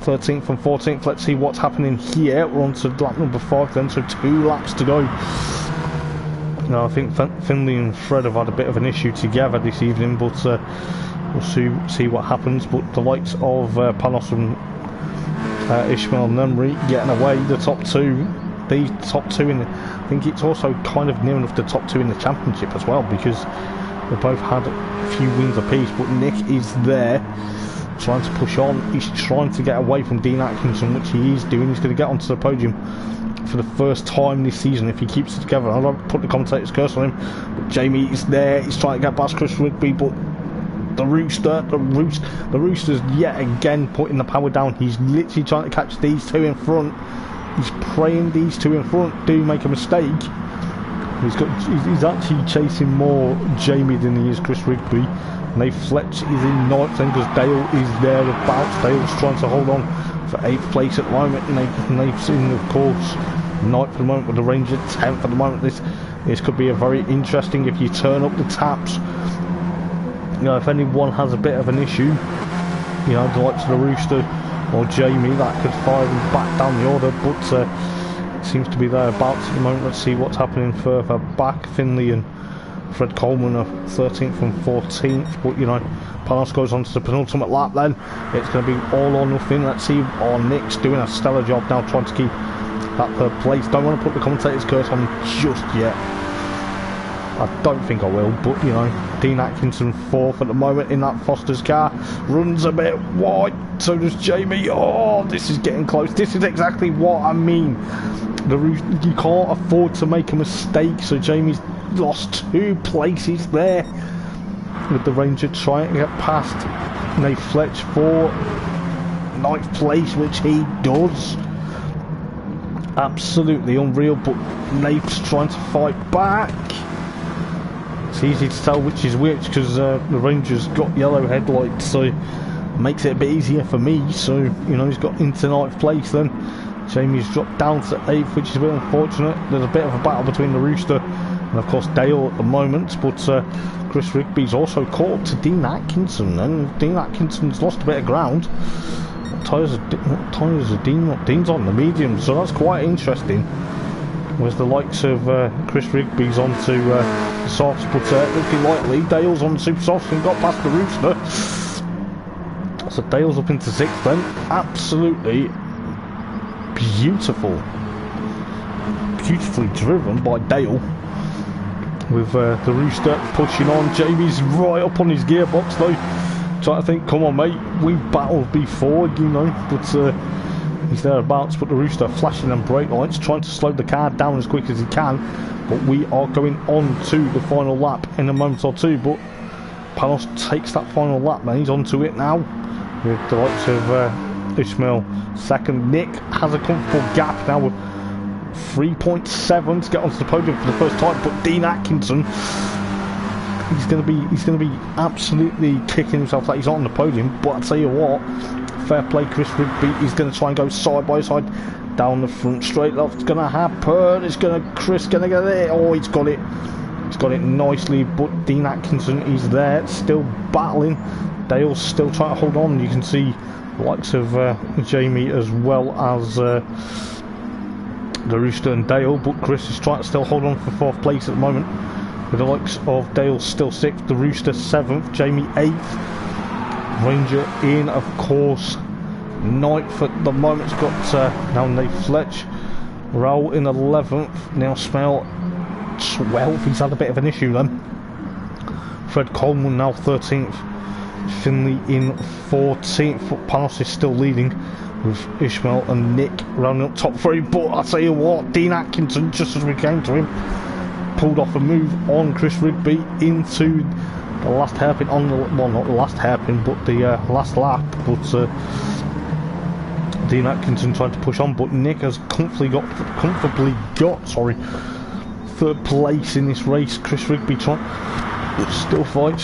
Speaker 1: 13th and 14th. Let's see what's happening here. We're on to lap number 5 then, so 2 laps to go. Now I think Finley and Fred have had a bit of an issue together this evening, but we'll see what happens. But the likes of Panos and Ishmael Nemri getting away, the top two. The top two in I think it's also kind of near enough the top two in the championship as well, because they both had a few wins apiece. But Nick is there trying to push on. He's trying to get away from Dean Atkinson, which he is doing. He's going to get onto the podium for the first time this season if he keeps it together. I don't put the commentator's curse on him, but Jamie is there. He's trying to get past Chris Rigby, but the Rooster's yet again putting the power down. He's literally trying to catch these two in front. He's praying these two in front do make a mistake. He's actually chasing more Jamie than he is Chris Rigby. Nate Fletch is in 9th then, because Dale is there about. Dale's trying to hold on for 8th place at the moment. Nate's in, of course, 9th at the moment, with the Ranger 10th at the moment. This could be a very interesting if you turn up the taps. You know, if anyone has a bit of an issue, you know, the likes of the Rooster or Jamie, that could fire them back down the order, but it seems to be thereabouts at the moment. Let's see what's happening further back. Finley and Fred Coleman are 13th and 14th, but you know, Panos goes on to the penultimate lap then. It's going to be all or nothing. Let's see. Nick's doing a stellar job now trying to keep that third place. Don't want to put the commentator's curse on just yet. I don't think I will, but you know, Dean Atkinson 4th at the moment in that Foster's car, runs a bit wide, so does Jamie. Oh, this is getting close. This is exactly what I mean. You can't afford to make a mistake, so Jamie's lost 2 places there, with the Ranger trying to get past Nate Fletch for 9th place, which he does. Absolutely unreal, but Nate's trying to fight back. It's easy to tell which is which, because the Ranger's got yellow headlights, so it makes it a bit easier for me. So you know, he's got into 9th place then. Jamie's dropped down to 8th, which is a bit unfortunate. There's a bit of a battle between the Rooster and of course Dale at the moment, but Chris Rigby's also caught up to Dean Atkinson, and Dean Atkinson's lost a bit of ground. What tyres are Dean's on the mediums, so that's quite interesting. Whereas the likes of Chris Rigby's onto softs, but looking likely Dale's on super softs and got past the Rooster. So Dale's up into 6th then. Absolutely beautiful. Beautifully driven by Dale. With the Rooster pushing on. Jamie's right up on his gearbox though. Trying to think, come on mate, we've battled before, you know, but he's thereabouts. But the Rooster flashing them brake lights, trying to slow the car down as quick as he can. But we are going on to the final lap in a moment or two. But Panos takes that final lap, man. He's onto it now with the likes of Ishmael second. Nick has a comfortable gap now with 3.7 to get onto the podium for the first time. But Dean Atkinson, he's going to be absolutely kicking himself that he's not on the podium. But I tell you what, fair play, Chris Rigby. He's going to try and go side by side down the front straight. That's going to happen. Chris going to get it. Oh, he's got it. He's got it nicely. But Dean Atkinson, he's there, still battling. Dale's still trying to hold on. You can see the likes of Jamie as well as the Rooster and Dale. But Chris is trying to still hold on for 4th place at the moment. With the likes of Dale still 6th, the Rooster 7th, Jamie 8th, Ranger in, of course, 9th at the moment. It's got now Nate Fletch, Raoul in 11th, Neil Smell 12th. He's had a bit of an issue then. Fred Coleman now 13th, Finley in 14th. But Panos is still leading with Ishmael and Nick rounding up top 3. But I tell you what, Dean Atkinson, just as we came to him, pulled off a move on Chris Rigby into the last hairpin on the, well, not the last hairpin, but the last lap. But Dean Atkinson tried to push on, but Nick has comfortably got 3rd place in this race. Chris Rigby trying to still fight,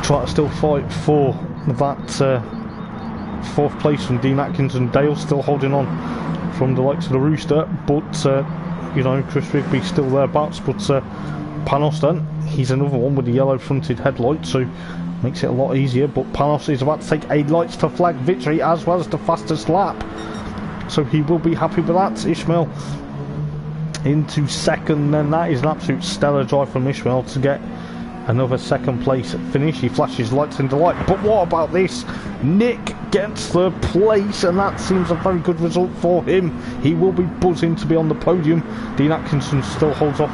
Speaker 1: try to still fight for that 4th place from Dean Atkinson. Dale still holding on from the likes of the Rooster, but you know, Chris Rigby's still thereabouts. But Panos then, he's another one with the yellow fronted headlight, so makes it a lot easier. But Panos is about to take a lights to flag victory as well as the fastest lap, so he will be happy with that. Ishmael into 2nd, then that is an absolute stellar drive from Ishmael to get another 2nd place finish. He flashes lights into light. But what about this? Nick gets 3rd place, and that seems a very good result for him. He will be buzzing to be on the podium. Dean Atkinson still holds off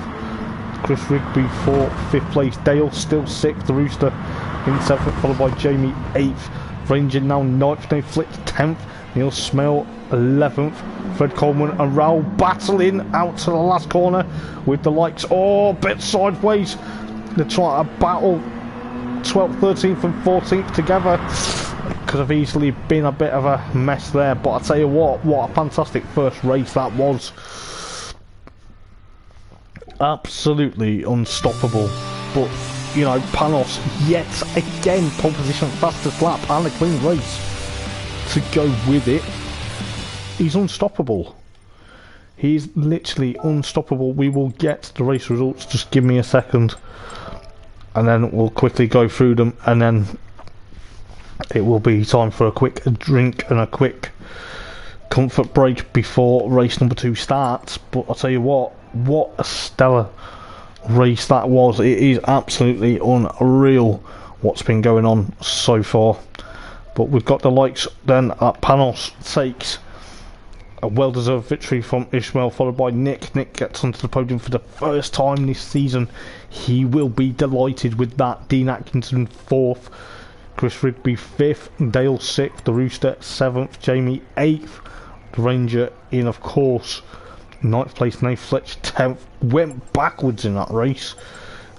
Speaker 1: Chris Rigby for 5th place. Dale still 6th, the Rooster in 7th, followed by Jamie 8th, Ranger now 9th, Nate Flick 10th, Neil Smell 11th, Fred Coleman and Raoul battling out to the last corner with the likes, oh, bit sideways. They're trying to battle 12th, 13th and 14th together. Could have easily been a bit of a mess there, but I tell you what a fantastic first race that was. Absolutely unstoppable. But you know, Panos yet again pole position, fastest lap and a clean race to go with it. He's unstoppable. He's literally unstoppable. We will get the race results, just give me a second, and then we'll quickly go through them, and then it will be time for a quick drink and a quick comfort break before race number 2 starts. But I'll tell you what a stellar race that was. It is absolutely unreal what's been going on so far. But we've got the likes then at Panos takes a well-deserved victory from Ishmael, followed by Nick. Nick gets onto the podium for the first time this season. He will be delighted with that. Dean Atkinson 4th, Chris Rigby 5th, Dale 6th, the Rooster 7th, Jamie 8th, the Ranger in, of course, 9th place, Nate Fletch 10th. Went backwards in that race.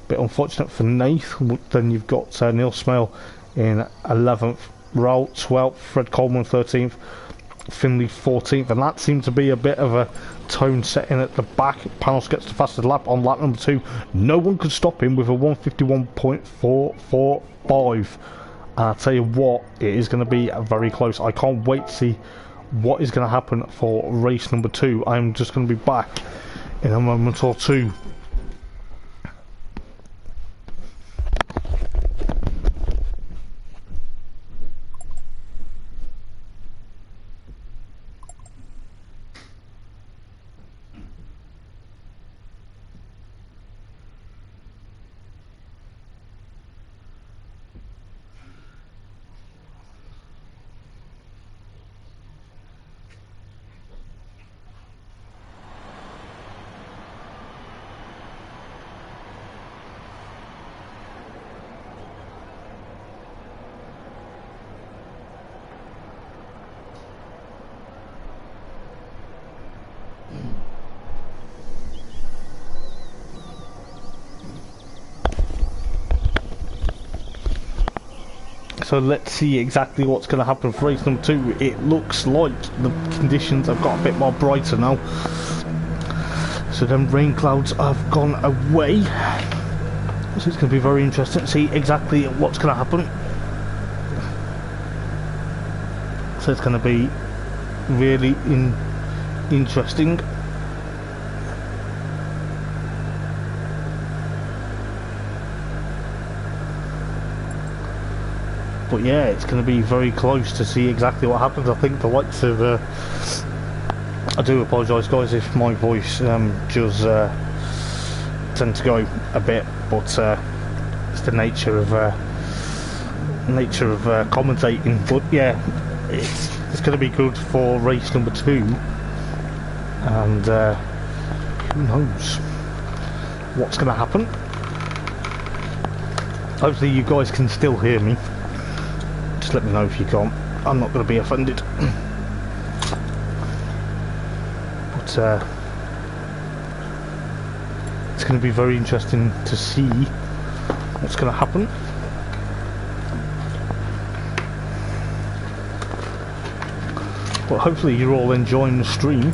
Speaker 1: Bit unfortunate for Nate. Then you've got Neil Smale in 11th, Raoul 12th, Fred Coleman 13th, Finley 14th, and that seemed to be a bit of a tone setting at the back. Panos gets the fastest lap on lap number 2. No one could stop him with a 151.445. And I'll tell you what, it is going to be very close. I can't wait to see what is going to happen for race number 2. I'm just going to be back in a moment or two. So let's see exactly what's going to happen for race number 2. It looks like the conditions have got a bit more brighter now. So them rain clouds have gone away. So it's going to be very interesting to see exactly what's going to happen. So it's going to be really interesting. But yeah, it's going to be very close to see exactly what happens. I think the likes of I do apologise guys if my voice does tend to go a bit, but it's the nature of commentating. But yeah, it's going to be good for race number 2, and who knows what's going to happen. Hopefully you guys can still hear me. Just let me know if you can't. I'm not going to be offended. But it's going to be very interesting to see what's going to happen. But hopefully you're all enjoying the stream.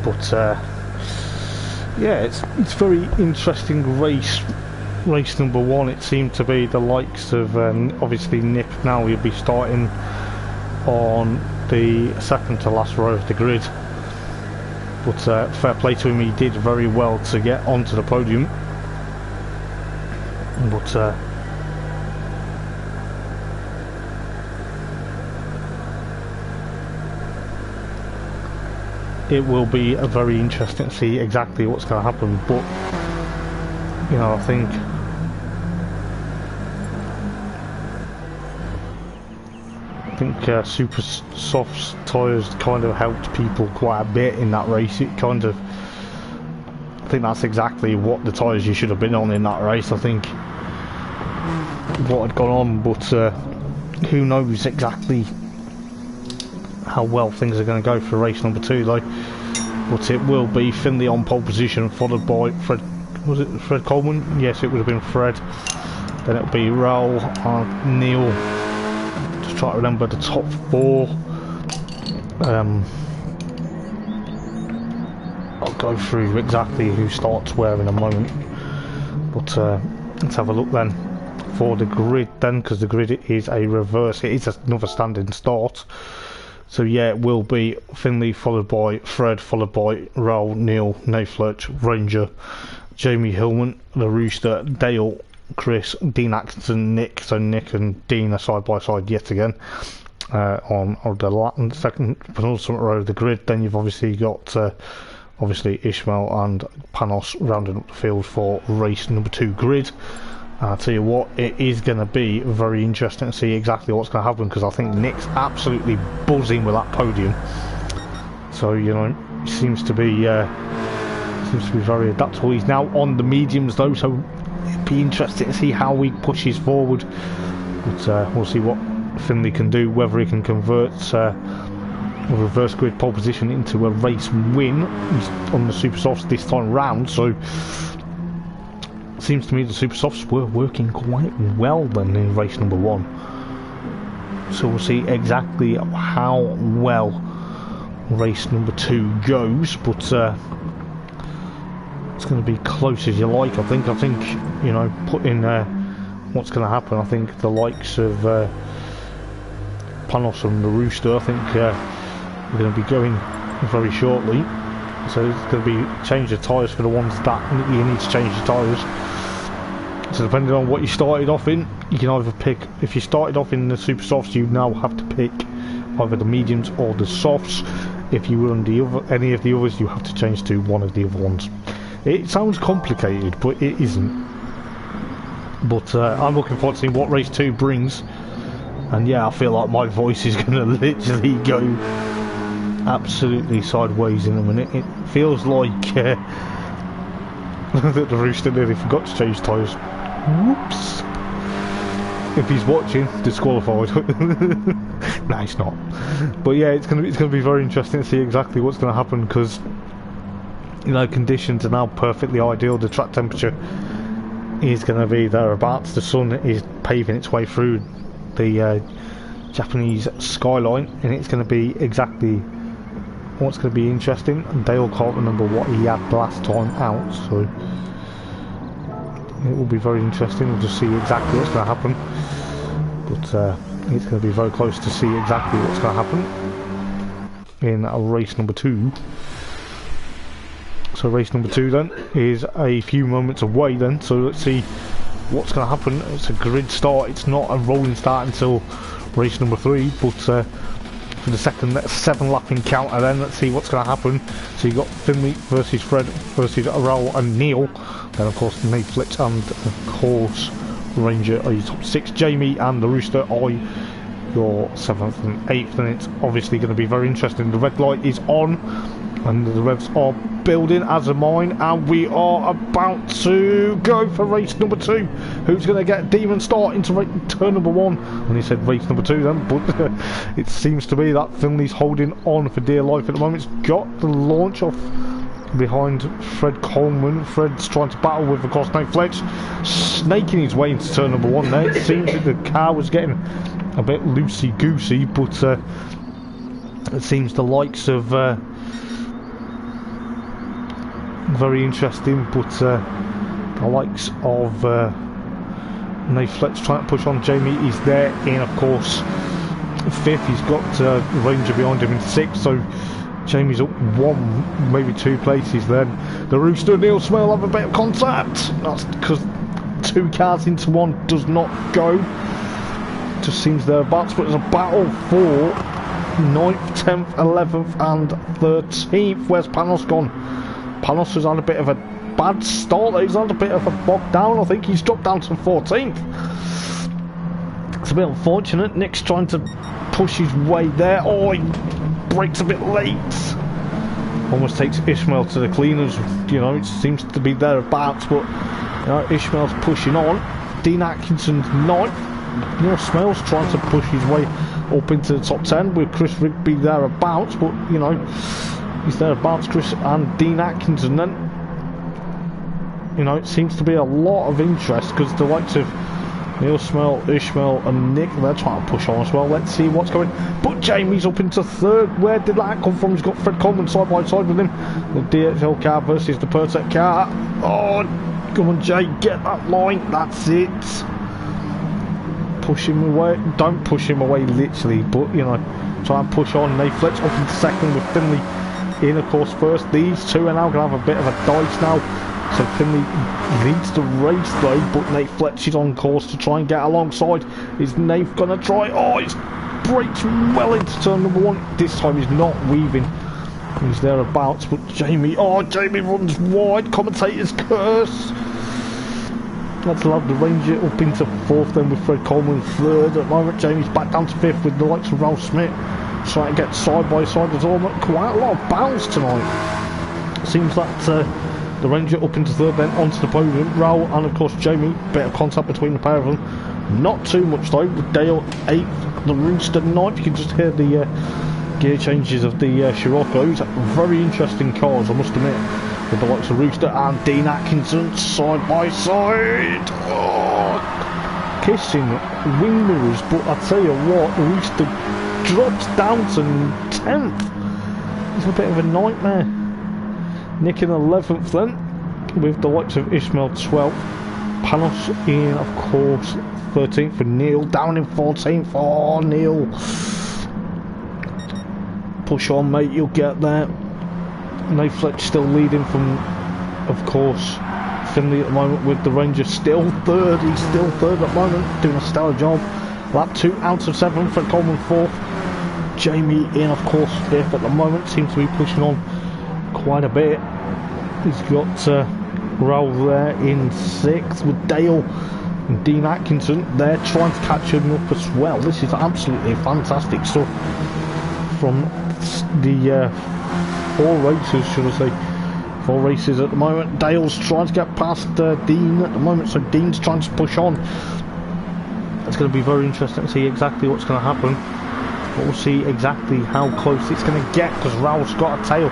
Speaker 1: But yeah, it's very interesting race number 1. It seemed to be the likes of obviously Nick. Now he'll be starting on the second to last row of the grid, but fair play to him, he did very well to get onto the podium. But it will be very interesting to see exactly what's going to happen. But you know, I think Super Soft's tyres kind of helped people quite a bit in that race. It kind of, I think that's exactly what the tyres you should have been on in that race. I think what had gone on, but who knows exactly how well things are going to go for race number 2 though. But it will be Finley on pole position, followed by Fred. Was it Fred Coleman? Yes, it would have been Fred. Then it'll be Raoul and Neil. Just try to remember the top 4. I'll go through exactly who starts where in a moment. But let's have a look then for the grid then, because the grid is a reverse. It is another standing start. So yeah, it will be Finley, followed by Fred, followed by Raoul, Neil, Nayflurch, Ranger, Jamie Hillman, the Rooster, Dale, Chris, Dean Atkinson, Nick. So Nick and Dean are side by side yet again on the second penultimate row of the grid. Then you've obviously got obviously Ishmael and Panos rounding up the field for race number 2 grid. I'll tell you what, it is going to be very interesting to see exactly what's going to happen, because I think Nick's absolutely buzzing with that podium. So you know, he seems to be very adaptable. He's now on the mediums though, so it'd be interesting to see how he pushes forward. But we'll see what Finley can do, whether he can convert a reverse grid pole position into a race win. He's on the Super Softs this time round, so seems to me the Super Softs were working quite well then in race number 1. So we'll see exactly how well race number 2 goes, but it's going to be close as you like. I think you know, put in what's going to happen. I think the likes of Panos and the Rooster, I think we're going to be going very shortly. So it's going to be change the tyres for the ones that you need to change the tyres. So depending on what you started off in, you can either pick, if you started off in the Super Softs, you now have to pick either the mediums or the softs. If you were on any of the others, you have to change to one of the other ones. It sounds complicated, but it isn't. But I'm looking forward to seeing what race 2 brings. And yeah, I feel like my voice is going to literally go absolutely sideways in a minute. It feels like that the Rooster nearly forgot to change tyres. Whoops. If he's watching, disqualified. No, he's not. But yeah, it's gonna be very interesting to see exactly what's gonna happen, because you know, conditions are now perfectly ideal. The track temperature is going to be thereabouts. The sun is paving its way through the Japanese skyline, and it's going to be exactly what's going to be interesting. Dale can't remember what he had last time out, so it will be very interesting. We'll just see exactly what's going to happen, but it's going to be very close to see exactly what's going to happen in race number 2. So race number 2 then is a few moments away then, so let's see what's going to happen. It's a grid start, it's not a rolling start until race number 3, but for the second 7-lap encounter then, let's see what's going to happen. So you got Finley versus Fred versus Raul and Neil, then of course Nate Flitz and of course Ranger are your top 6, Jamie and the Rooster are your 7th and 8th, and it's obviously going to be very interesting. The red light is on and the revs are building, as are mine, and we are about to go for race number 2. Who's going to get Demon Star into turn number 1? And he said race number 2 then, but it seems to be that Finley's holding on for dear life at the moment. It's got the launch off behind Fred Coleman. Fred's trying to battle with, of course, Nate Fletch, snaking his way into turn number 1 there. It seems that the car was getting a bit loosey-goosey, but it seems the likes of very interesting, but the likes of Nate Fletch trying to push on. Jamie is there in, of course, 5th. He's got Ranger behind him in 6th, so Jamie's up 1, maybe 2 places then. The Rooster and Neil Smell have a bit of contact. That's because 2 cars into 1 does not go. Just seems thereabouts, but there's a battle for 9th, 10th, 11th and 13th. Where's Panos gone? Panos has had a bit of a bad start. He's had a bit of a bog down. I think he's dropped down to 14th. It's a bit unfortunate. Nick's trying to push his way there. Oh, he brakes a bit late. Almost takes Ishmael to the cleaners. You know, it seems to be thereabouts, but you know, Ishmael's pushing on. Dean Atkinson's 9th. Neil Smell's trying to push his way up into the top 10 with Chris Rigby thereabouts, but you know, he's thereabouts, Chris and Dean Atkinson then. You know, it seems to be a lot of interest because the likes of Neil Smell, Ishmael and Nick, they're trying to push on as well. Let's see what's going. But Jamie's up into 3rd. Where did that come from? He's got Fred Coleman side by side with him. The DHL car versus the Pertec car. Oh, come on Jay, get that line. That's it. Push him away. Don't push him away literally, but you know, try and push on. Nate Fletch up into 2nd with Finley in, of course, 1st. These 2 are now going to have a bit of a dice now. So Finley needs to race though, but Nate Fletch is on course to try and get alongside. Is Nate going to try? Oh, he's brakes well into turn number 1. This time he's not weaving. He's thereabouts, but Jamie runs wide. Commentator's curse. Let's love the Ranger up into 4th then with Fred Coleman 3rd. At the moment Jamie's back down to 5th with the likes of Ralph Smith trying to get side by side. There's quite a lot of bounce tonight. Seems that the Ranger up into 3rd then onto the podium. Raul and of course Jamie, bit of contact between the pair of them. Not too much though. Dale 8th, the Rooster 9th. You can just hear the gear changes of the Scirocco's. Very interesting cars, I must admit, with the likes of Rooster and Dean Atkinson side by side. Oh, kissing wing mirrors, but I tell you what, the Rooster drops down to 10th. It's a bit of a nightmare. Nick in 11th then, with the likes of Ishmael 12th. Panos in, of course, 13th for Neil, down in 14th. Oh, Neil. Push on, mate, you'll get there. Nate Fletch still leading from, of course, Finley at the moment, with the Ranger still 3rd. He's still 3rd at the moment, doing a stellar job. Lap 2 out of 7, Fred Coleman 4th. Jamie in, of course, 5th at the moment, seems to be pushing on quite a bit. He's got Raul there in 6th with Dale and Dean Atkinson. They're trying to catch him up as well. This is absolutely fantastic stuff from the 4 races, should I say. 4 races at the moment. Dale's trying to get past Dean at the moment, so Dean's trying to push on. It's going to be very interesting to see exactly what's going to happen. But we'll see exactly how close it's going to get, because Raul's got a tail.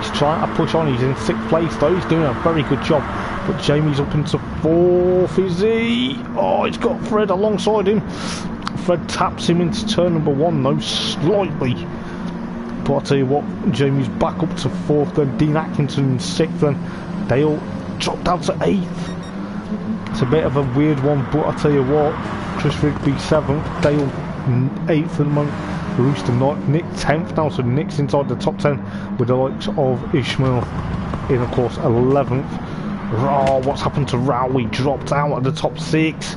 Speaker 1: He's trying to push on. He's in 6th place though. He's doing a very good job. But Jamie's up into 4th, is he? Oh, he's got Fred alongside him. Fred taps him into turn number 1 though, slightly. But I'll tell you what, Jamie's back up to 4th, then Dean Atkinson in 6th, then Dale dropped down to 8th. It's a bit of a weird one, but I'll tell you what, Chris Rigby 7th, Dale 8th at the moment, Rooster 9th, Nick 10th now, so Nick's inside the top 10 with the likes of Ishmael in, of course, 11th. Oh, what's happened to Rao? He dropped out at the top 6.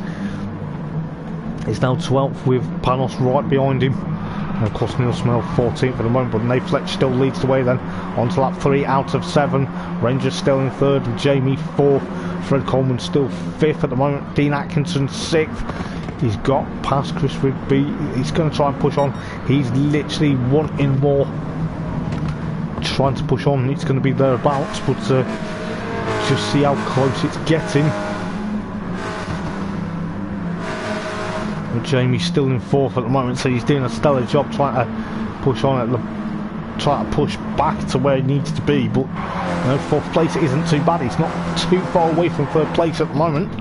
Speaker 1: He's now 12th with Panos right behind him. And of course Neil Smell 14th at the moment, but Nate Fletch still leads the way then. On to lap 3 out of 7. Rangers still in 3rd and Jamie 4th. Fred Coleman still 5th at the moment. Dean Atkinson 6th. He's got past Chris Rigby. He's going to try and push on. He's literally wanting more. Trying to push on. It's going to be thereabouts, but just see how close it's getting. And Jamie's still in 4th at the moment, so he's doing a stellar job trying to push on at the, trying to push back to where he needs to be. But you know, 4th place isn't too bad. He's not too far away from 3rd place at the moment.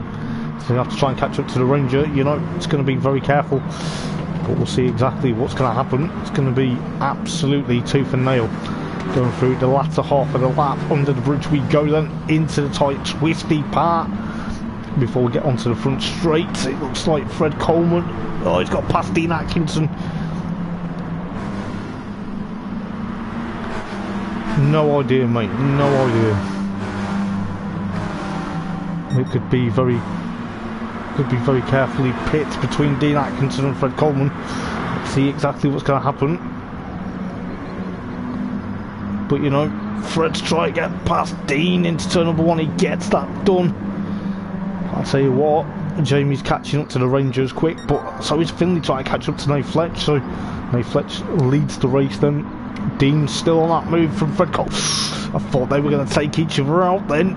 Speaker 1: So you have to try and catch up to the Ranger. You know, it's going to be very careful. But we'll see exactly what's going to happen. It's going to be absolutely tooth and nail. Going through the latter half of the lap, under the bridge we go then, into the tight twisty part. Before we get onto the front straight, it looks like Fred Coleman, oh, he's got past Dean Atkinson. No idea, mate, no idea. It could be very carefully picked between Dean Atkinson and Fred Coleman. Let's see exactly what's going to happen. But you know, Fred's trying to get past Dean into turn number 1. He gets that done. I'll tell you what, Jamie's catching up to the Rangers quick, but so is Finley trying to catch up to Nate Fletch. So Nate Fletch leads the race then. Dean's still on that move from Fred Coleman. I thought they were going to take each other out then.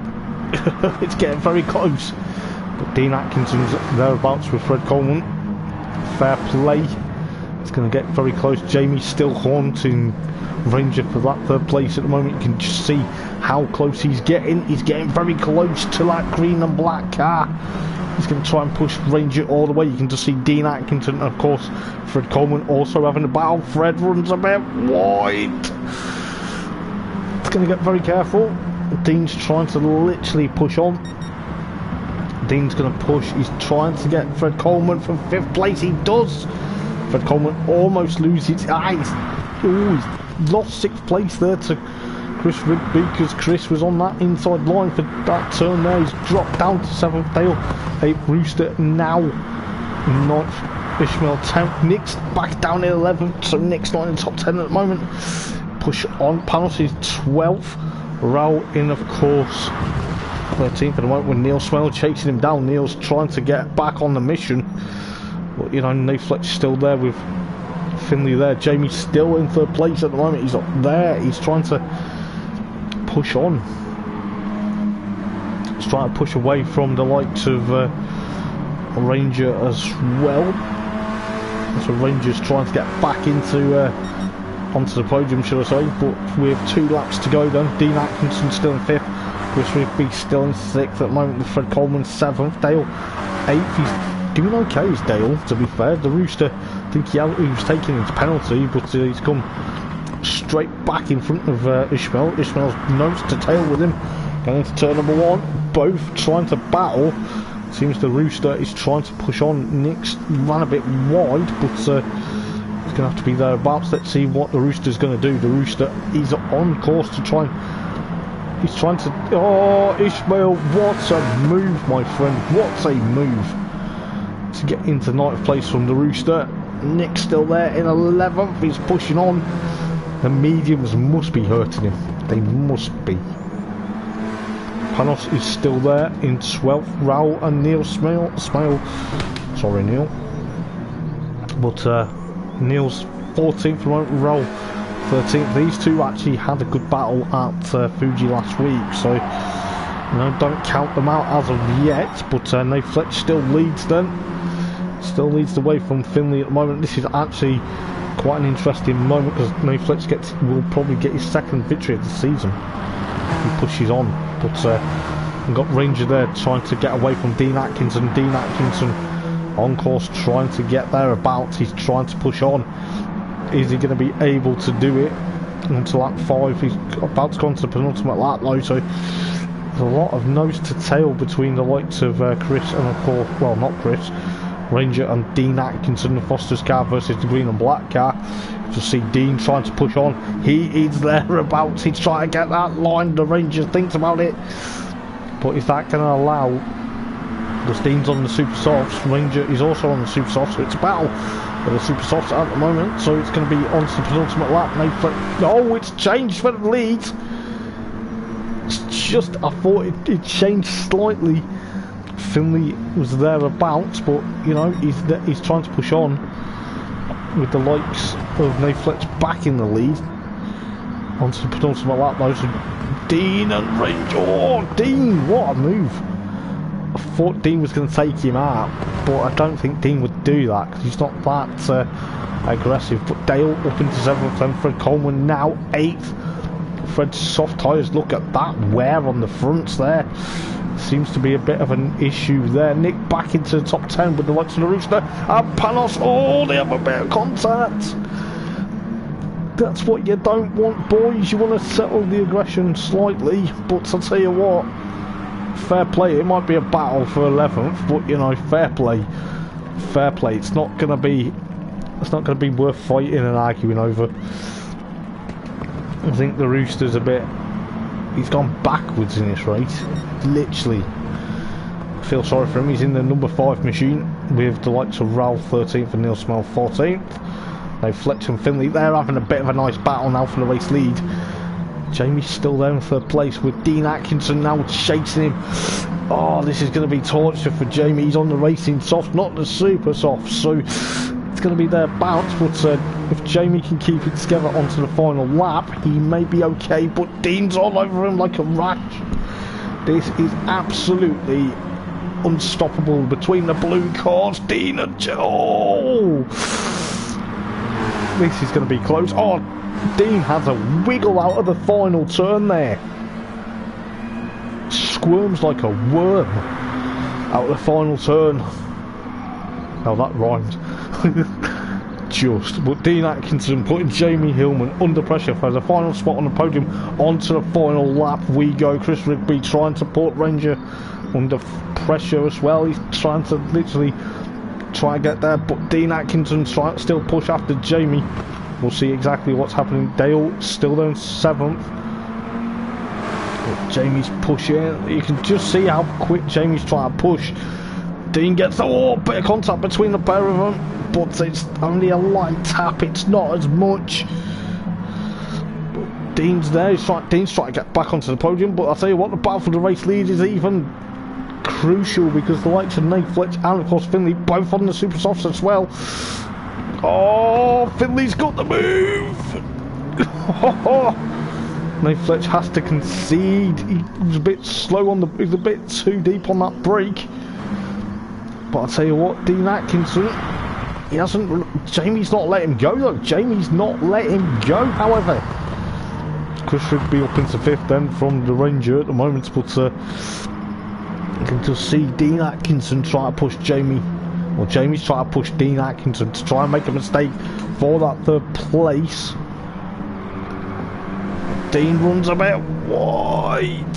Speaker 1: It's getting very close. But Dean Atkinson's thereabouts with Fred Coleman. Fair play. It's going to get very close. Jamie's still haunting Ranger for that 3rd place at the moment. You can just see how close he's getting. He's getting very close to that green and black car. He's going to try and push Ranger all the way. You can just see Dean Atkinson and of course Fred Coleman also having a battle. Fred runs a bit wide. It's going to get very careful. Dean's trying to literally push on. Dean's going to push. He's trying to get Fred Coleman from 5th place. He does. Fred Coleman almost loses. He's lost 6th place there to Chris Rigby because Chris was on that inside line for that turn there. He's dropped down to 7th. Dale 8th. Rooster now 9th. Ishmael 10th. Nick's back down in 11th, so Nick's not in the top 10 at the moment. Push on. Panos is 12th. Rao in, of course, 13th at the moment with Neil Smell chasing him down. Neil's trying to get back on the mission, but you know, Nate Fletch still there with Finley there. Jamie's still in 3rd place at the moment. He's up there. He's trying to push on. He's trying to push away from the likes of Ranger as well. So Ranger's trying to get back into onto the podium, should I say. But we have 2 laps to go then. Dean Atkinson still in 5th. Chris Rigby still in 6th at the moment with Fred Coleman 7th. Dale 8th. He's doing okay, is Dale, to be fair. The Rooster, I think he was taking his penalty, but he's come straight back in front of Ishmael. Ishmael's nose to tail with him. Going into turn number 1. Both trying to battle. Seems the Rooster is trying to push on. Nick's ran a bit wide, but he's going to have to be thereabouts. Let's see what the Rooster's going to do. The Rooster is on course to try and... He's trying to... Oh, Ishmael, what a move, my friend. What a move. To get into 9th place from the Rooster. Nick's still there in 11th. He's pushing on. The mediums must be hurting him. They must be. Panos is still there in 12th. Rao and Neil Smale. Sorry, Neil. But Neil's 14th. Rao 13th. These two actually had a good battle at Fuji last week. So, you know, don't count them out as of yet. But Nate Fletch still leads then. Still leads the way from Finley at the moment. This is actually quite an interesting moment because Netflix will probably get his second victory of the season. He pushes on, but we've got Ranger there trying to get away from Dean Atkinson. Dean Atkinson on course trying to get thereabouts. He's trying to push on. Is he going to be able to do it onto lap 5? He's about to go into the penultimate lap though, so there's a lot of nose to tail between the likes of Chris and of course, well, not Chris, Ranger and Dean Atkinson, the Foster's car versus the green and black car. You see Dean trying to push on. He is thereabouts. He's trying to get that line. The Ranger thinks about it, but is that going to allow? Because Dean's on the super softs, Ranger is also on the super softs, so it's a battle for the super softs at the moment. So it's going to be on to the penultimate lap. Oh, it's changed for the lead. It's just, I thought it changed slightly. Finley was thereabouts, but you know he's trying to push on with the likes of Netflix back in the lead onto the penultimate lap though. So Dean and Ranger. Oh, Dean, what a move! I thought Dean was going to take him out, but I don't think Dean would do that because he's not that aggressive. But Dale up into 7th, and Fred Coleman now 8th. Fred's soft tyres, look at that wear on the fronts there. Seems to be a bit of an issue there. Nick back into the top 10 with the likes of the Rooster and Panos. Oh, they have a bit of contact. That's what you don't want, boys. You want to settle the aggression slightly, but I'll tell you what, fair play. It might be a battle for 11th, but you know, fair play. Fair play. It's not going to be worth fighting and arguing over. I think the Rooster's he's gone backwards in this race, literally. I feel sorry for him. He's in the number 5 machine with the likes of Ralph 13th and Neil Smell 14th. Now Fletcher and Finley, they're having a bit of a nice battle now for the race lead. Jamie's still there in 3rd place with Dean Atkinson now chasing him. Oh, this is going to be torture for Jamie. He's on the racing soft, not the super soft, so it's going to be their bounce. But if Jamie can keep it together onto the final lap, he may be okay, but Dean's all over him like a rash. This is absolutely unstoppable between the blue cars. Dean and Joe. This is going to be close. Oh, Dean has a wiggle out of the final turn there. Squirms like a worm out of the final turn. Now that rhymed. Just, but Dean Atkinson putting Jamie Hillman under pressure for the final spot on the podium. Onto the final lap we go. Chris Rigby trying to put Ranger under pressure as well. He's trying to literally try and get there, but Dean Atkinson trying to still push after Jamie. We'll see exactly what's happening. Dale still there in 7th. But Jamie's pushing. You can just see how quick Jamie's trying to push. Dean gets a bit of contact between the pair of them, but it's only a light tap. It's not as much. But Dean's there. Dean's trying to get back onto the podium, but I'll tell you what, the battle for the race lead is even crucial because the likes of Nate Fletch and of course Finley both on the super softs as well. Oh, Finley's got the move. Nate Fletch has to concede. He was a bit slow on he's a bit too deep on that brake. But I'll tell you what, Dean Atkinson, Jamie's not let him go though. Jamie's not let him go, however. Chris Rigby up into 5th then from the Ranger at the moment, but you can just see Dean Atkinson trying to push Jamie. Well, Jamie's trying to push Dean Atkinson to try and make a mistake for that 3rd place. Dean runs a bit wide.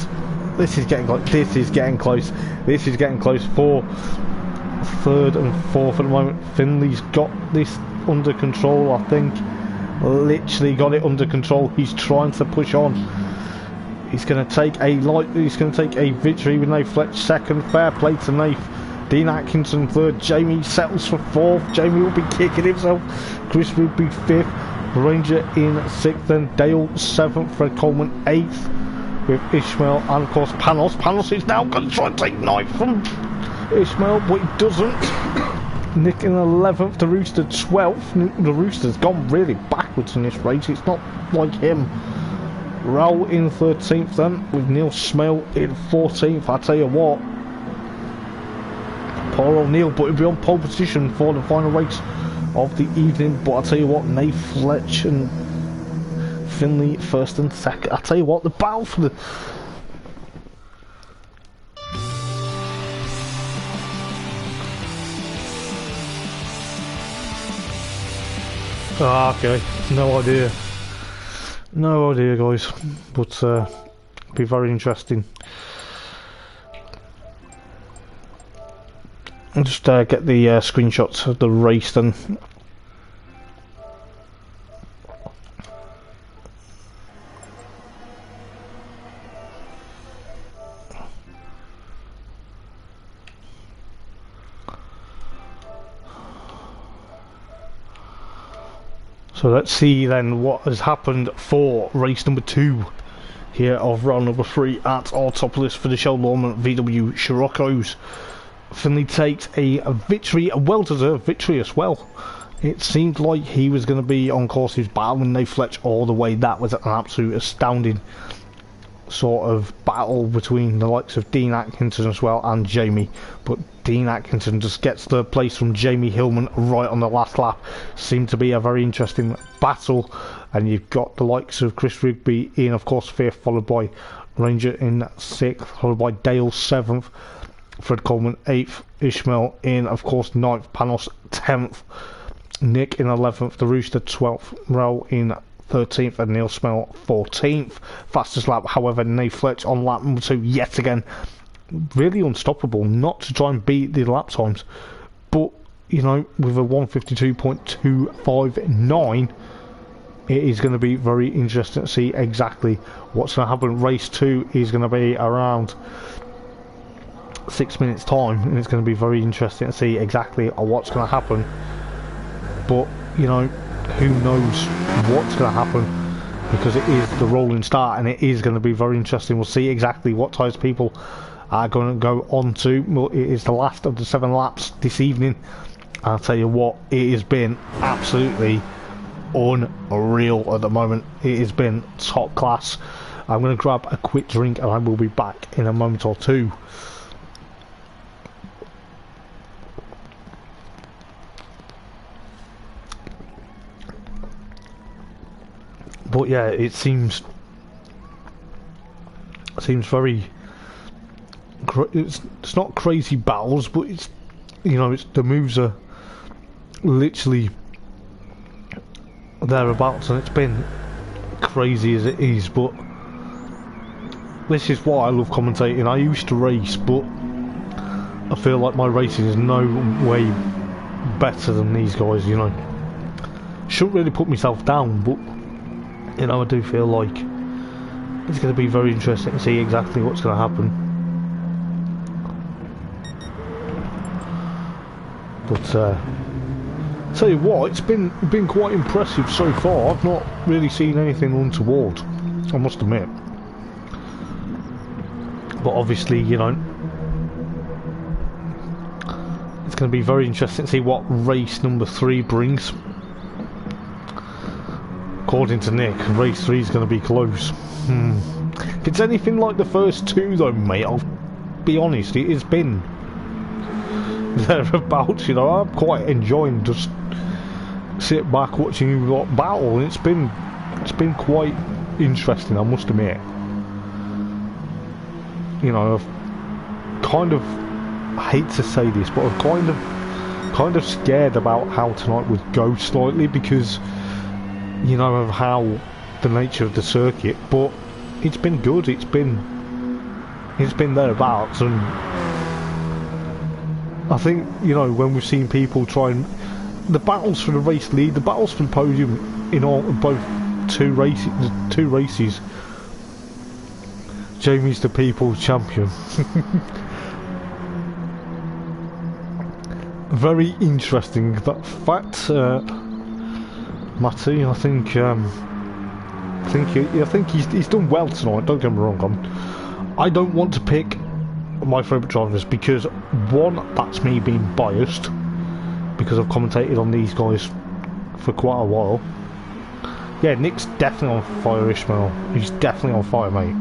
Speaker 1: This is getting close. This is getting close. This is getting close for 3rd and 4th at the moment. Finley's got this under control, I think. Literally got it under control. He's trying to push on. He's going to take a victory with Nath Fletch 2nd. Fair play to Nath. Dean Atkinson 3rd. Jamie settles for 4th. Jamie will be kicking himself. Chris would be 5th. Ranger in 6th. Then Dale 7th. Fred Coleman 8th. With Ishmael and of course Panos. Panos is now going to try and take 9th from Ishmael, but he doesn't. Nick in 11th. The Rooster 12th. The Rooster's gone really backwards in this race. It's not like him. Raoul in 13th then, with Neil Smale in 14th. I tell you what, poor old Neil, but he'll be on pole position for the final race of the evening. But I'll tell you what, Nate Fletch and Finley first and second. I'll tell you what, the battle for the... Ah, okay, no idea. No idea, guys, but be very interesting. I'll just get the screenshots of the race then. So let's see then what has happened for race number 2 here of round number 3 at Autopoils for the Chell Lawman VW Scirocco's. Finley takes a victory, a well-deserved victory as well. It seemed like he was going to be on course. He was battling Nate Fletch all the way. That was an absolute astounding sort of battle between the likes of Dean Atkinson as well and Jamie, but Dean Atkinson just gets the place from Jamie Hillman right on the last lap. Seemed to be a very interesting battle, and you've got the likes of Chris Rigby in, of course, 5th, followed by Ranger in 6th, followed by Dale 7th, Fred Coleman 8th, Ishmael in, of course, 9th, Panos 10th, Nick in 11th, the Rooster 12th, Rel in 13th, and Neil Smell 14th. Fastest lap, however, Nate Fletch on lap number 2 yet again. Really unstoppable, not to try and beat the lap times, but you know, with a 152.259, it is going to be very interesting to see exactly what's going to happen. Race 2 is going to be around 6 minutes time, and it's going to be very interesting to see exactly what's going to happen. But you know, who knows what's going to happen, because it is the rolling start, and it is going to be very interesting. We'll see exactly what tyres people are going to go on to. Well, it is the last of the 7 laps this evening. I'll tell you what, it has been absolutely unreal at the moment. It has been top class. I'm going to grab a quick drink and I will be back in a moment or two. But yeah, it seems very... It's not crazy battles, but it's, you know, it's, the moves are literally thereabouts, and it's been crazy as it is. But this is why I love commentating. I used to race, but I feel like my racing is no way better than these guys, you know. Shouldn't really put myself down, but you know, I do feel like it's going to be very interesting to see exactly what's going to happen. But tell you what, it's been quite impressive so far. I've not really seen anything untoward, I must admit. But obviously, you know, it's going to be very interesting to see what race number 3 brings. According to Nick, race 3 is going to be close. If it's anything like the first 2 though, mate, I'll be honest, it has been thereabouts. You know, I'm quite enjoying just sit back watching you lot battle, and it's been quite interesting, I must admit. You know, I've kind of, I hate to say this, but I'm kind of scared about how tonight would go slightly, because you know of how the nature of the circuit. But it's been good. It's been thereabouts, and I think, you know, when we've seen people try and the battles for the race lead, the battles for the podium in all both two races, Jamie's the people's champion. Very interesting that fact, Matty. I think he's done well tonight. Don't get me wrong. I don't want to pick my favourite drivers because, one, that's me being biased because I've commentated on these guys for quite a while. Yeah, Nick's definitely on fire, Ishmael. He's definitely on fire, mate.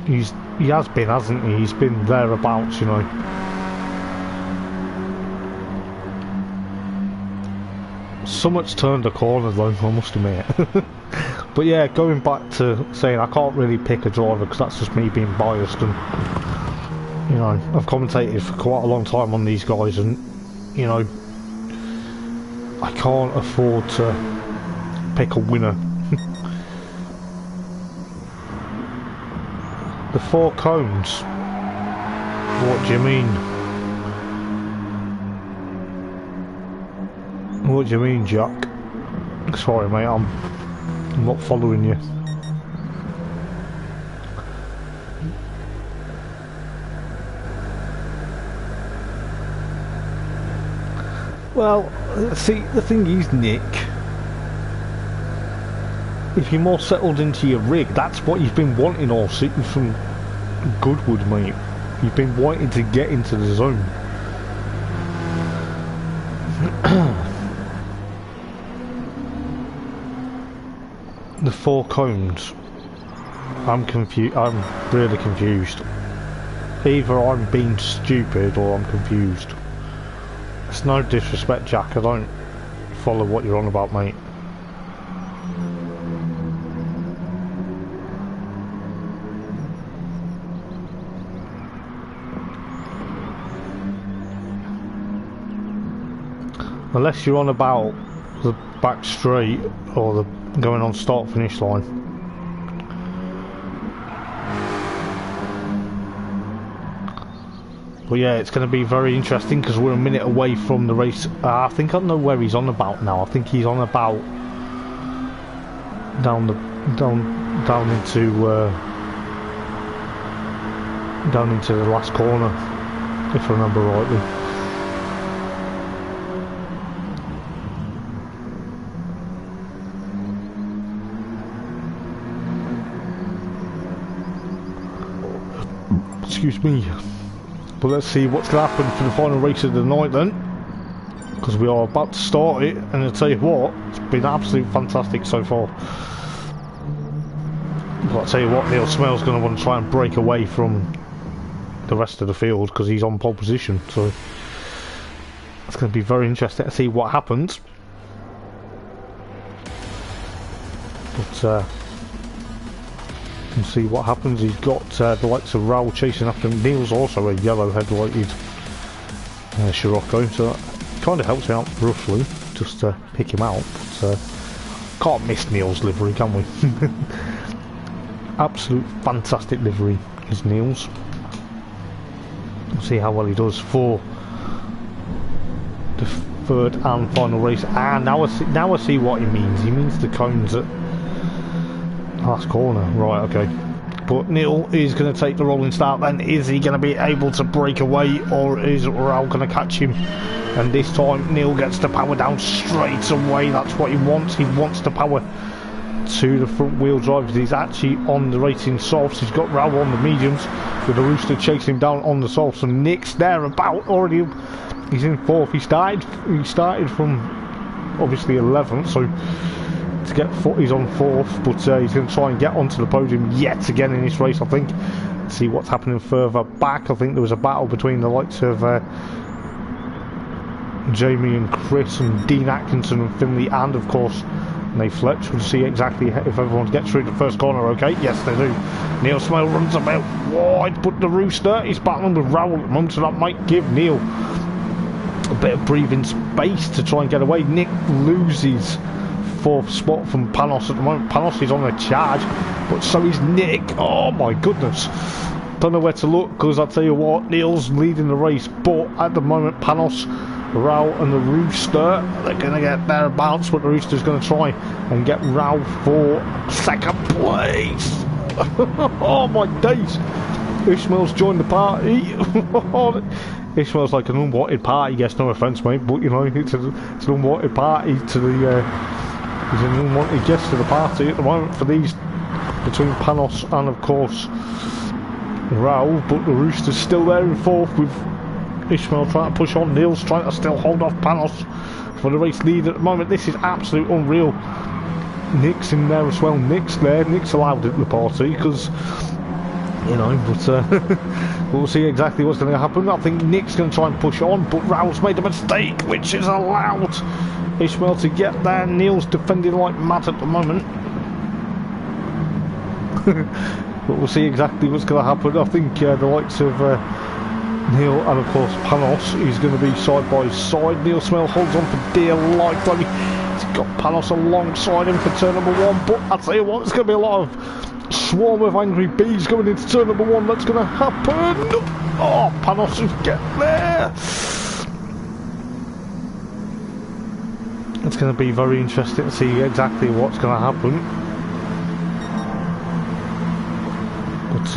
Speaker 1: He has been, hasn't he? He's been thereabouts, you know. Somewhat's turned a corner though, I must admit. But yeah, going back to saying I can't really pick a driver because that's just me being biased, and you know, I've commentated for quite a long time on these guys, and you know, I can't afford to pick a winner. The 4 cones. What do you mean? What do you mean, Jack? Sorry, mate, I'm not following you. Well, see, the thing is, Nick, if you're more settled into your rig, that's what you've been wanting all season from Goodwood, mate. You've been wanting to get into the zone. The 4 cones. I'm confused. I'm really confused. Either I'm being stupid or I'm confused. It's no disrespect, Jack. I don't follow what you're on about, mate. Unless you're on about the back straight or the going on start finish line. But yeah, it's going to be very interesting because we're a minute away from the race. I think I know where he's on about now. I think he's on about down into the last corner, if I remember rightly. Excuse me. But let's see what's going to happen for the final race of the night then, because we are about to start it, and I'll tell you what, it's been absolutely fantastic so far. But I'll tell you what, Neil Smell's going to want to try and break away from the rest of the field because he's on pole position, so it's going to be very interesting to see what happens. But and see what happens. He's got the likes of Raoul chasing after him. Neil's also a yellow headlighted Scirocco, so that kind of helps me out roughly just to pick him out. But can't miss Neil's livery, can we? Absolute fantastic livery is Neil's. We'll see how well he does for the third and final race. And now I see what he means. He means the cones at last corner, right? Okay, but Neil is going to take the rolling start then. Is he going to be able to break away, or is Raoul going to catch him? And this time Neil gets the power down straight away. That's what he wants. He wants the power to the front wheel drive because he's actually on the racing softs. He's got Raoul on the mediums with the Rooster chasing him down on the softs, so Nick's there about already. He's in 4th. He started from obviously 11th, so to get he's on 4th, but he's going to try and get onto the podium yet again in this race, I think. Let's see what's happening further back. I think there was a battle between the likes of Jamie and Chris and Dean Atkinson and Finley, and of course Nate Fletch. We'll see exactly if everyone gets through the first corner. Okay, yes they do. Neil Smell runs about wide, but the Rooster is battling with Raoul at the moment, so that might give Neil a bit of breathing space to try and get away. Nick loses 4th spot from Panos at the moment. Panos is on a charge, but so is Nick. Oh my goodness, don't know where to look, because I'll tell you what, Neil's leading the race, but at the moment Panos, Raoul and the Rooster, they're going to get thereabouts, but the Rooster's going to try and get Raoul for 2nd place. Oh my days, Ishmael's joined the party. Ishmael's like an unwanted party, yes, no offence mate, but you know, it's an unwanted party to the he's an unwanted guest to the party at the moment for these, between Panos and of course Raoul, but the Rooster's still there in 4th with Ishmael trying to push on. Neil's trying to still hold off Panos for the race lead at the moment. This is absolute unreal. Nick's in there as well. Nick's there. Nick's allowed at the party because, you know, but We'll see exactly what's going to happen. I think Nick's going to try and push on, but Raul's made a mistake, which is allowed Ishmael to get there. Neil's defending like mad at the moment. But we'll see exactly what's going to happen. I think the likes of Neil and of course Panos is going to be side by side. Neil Smell holds on for dear life. He's got Panos alongside him for turn number 1, but I'll tell you what, it's going to be a lot of swarm of angry bees going into turn number 1. That's going to happen. Oh, Panos will get there. It's going to be very interesting to see exactly what's going to happen. But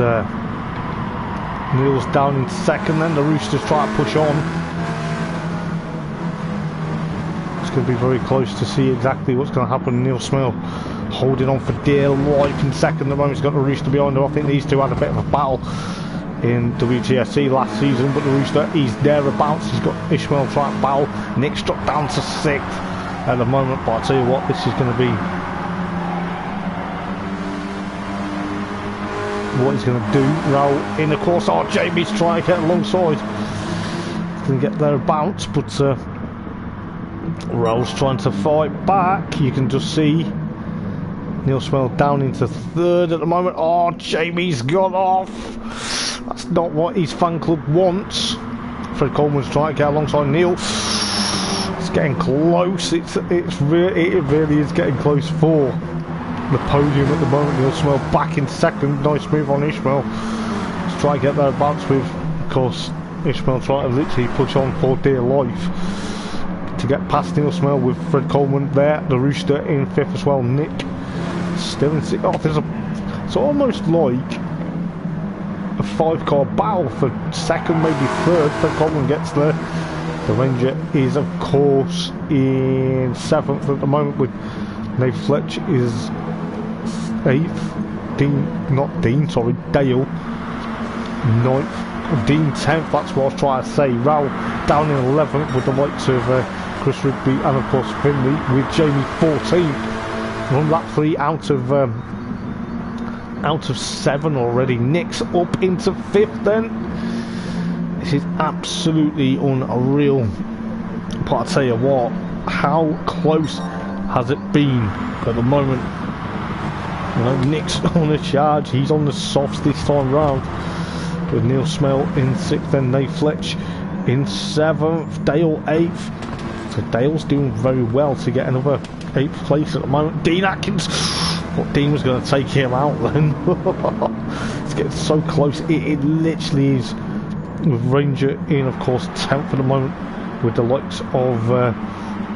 Speaker 1: Neil's down in second, then the Roosters try to push on. It's going to be very close to see exactly what's going to happen. Neil Smell holding on for dear life in second at the moment. He's got the Rooster behind him. I think these two had a bit of a battle in WTSC last season, but the Rooster, he's thereabouts. He's got Ishmael trying to battle. Nick's dropped down to 6th at the moment, but I'll tell you what, this is going to be what he's going to do. Raul in the course. Oh, Jamie's trying to get alongside. He's going to get thereabouts, but Raul's trying to fight back. You can just see Neil Smell down into 3rd at the moment. Oh, Jamie's got off. That's not what his fan club wants. Fred Coleman's trying to get alongside Neil. It's getting close. It really is getting close for the podium at the moment. Neil Smell back in 2nd. Nice move on Ishmael. Let's try to get thereabouts with, of course, Ishmael trying to literally push on for dear life to get past Neil Smell with Fred Coleman there. The Rooster in 5th as well. Nick still in 6th. Oh, it's almost like a 5-car battle for 2nd, maybe 3rd. Fred Coleman gets there. The Ranger is, of course, in 7th at the moment, with Nate Fletch is 8th. Dale 9th. Dean 10th, that's what I was trying to say. Raul down in 11th with the likes of Chris Rigby and of course Finley, with Jamie 14th. On lap 3 out of 7 already. Nick's up into 5th then. This is absolutely unreal. But I'll tell you what, how close has it been at the moment? You know, Nick's on the charge, he's on the softs this time round, with Neil Smell in 6th, then Nate Fletch in 7th, Dale 8th. So Dale's doing very well to get another 8th place at the moment. Dean Atkins, thought Dean was going to take him out then. It's getting so close, it literally is, with Ranger in, of course, 10th at the moment, with the likes of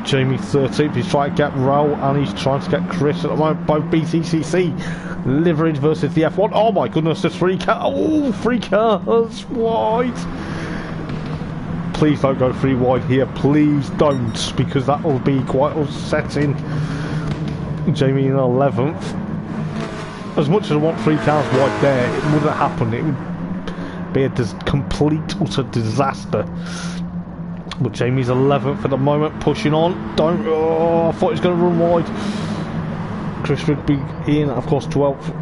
Speaker 1: Jamie 13th. He's trying to get Raul and he's trying to get Chris at the moment. Both BTCC. Liveridge versus the F1. Oh my goodness, there's 3 cars. Oh, 3 cars wide. Please don't go 3 wide here. Please don't, because that will be quite upsetting. Jamie in 11th. As much as I want 3 cars wide there, it wouldn't happen. It would be a complete, utter disaster. But Jamie's 11th at the moment, pushing on. I thought he was going to run wide. Chris Rigby in, of course, 12th.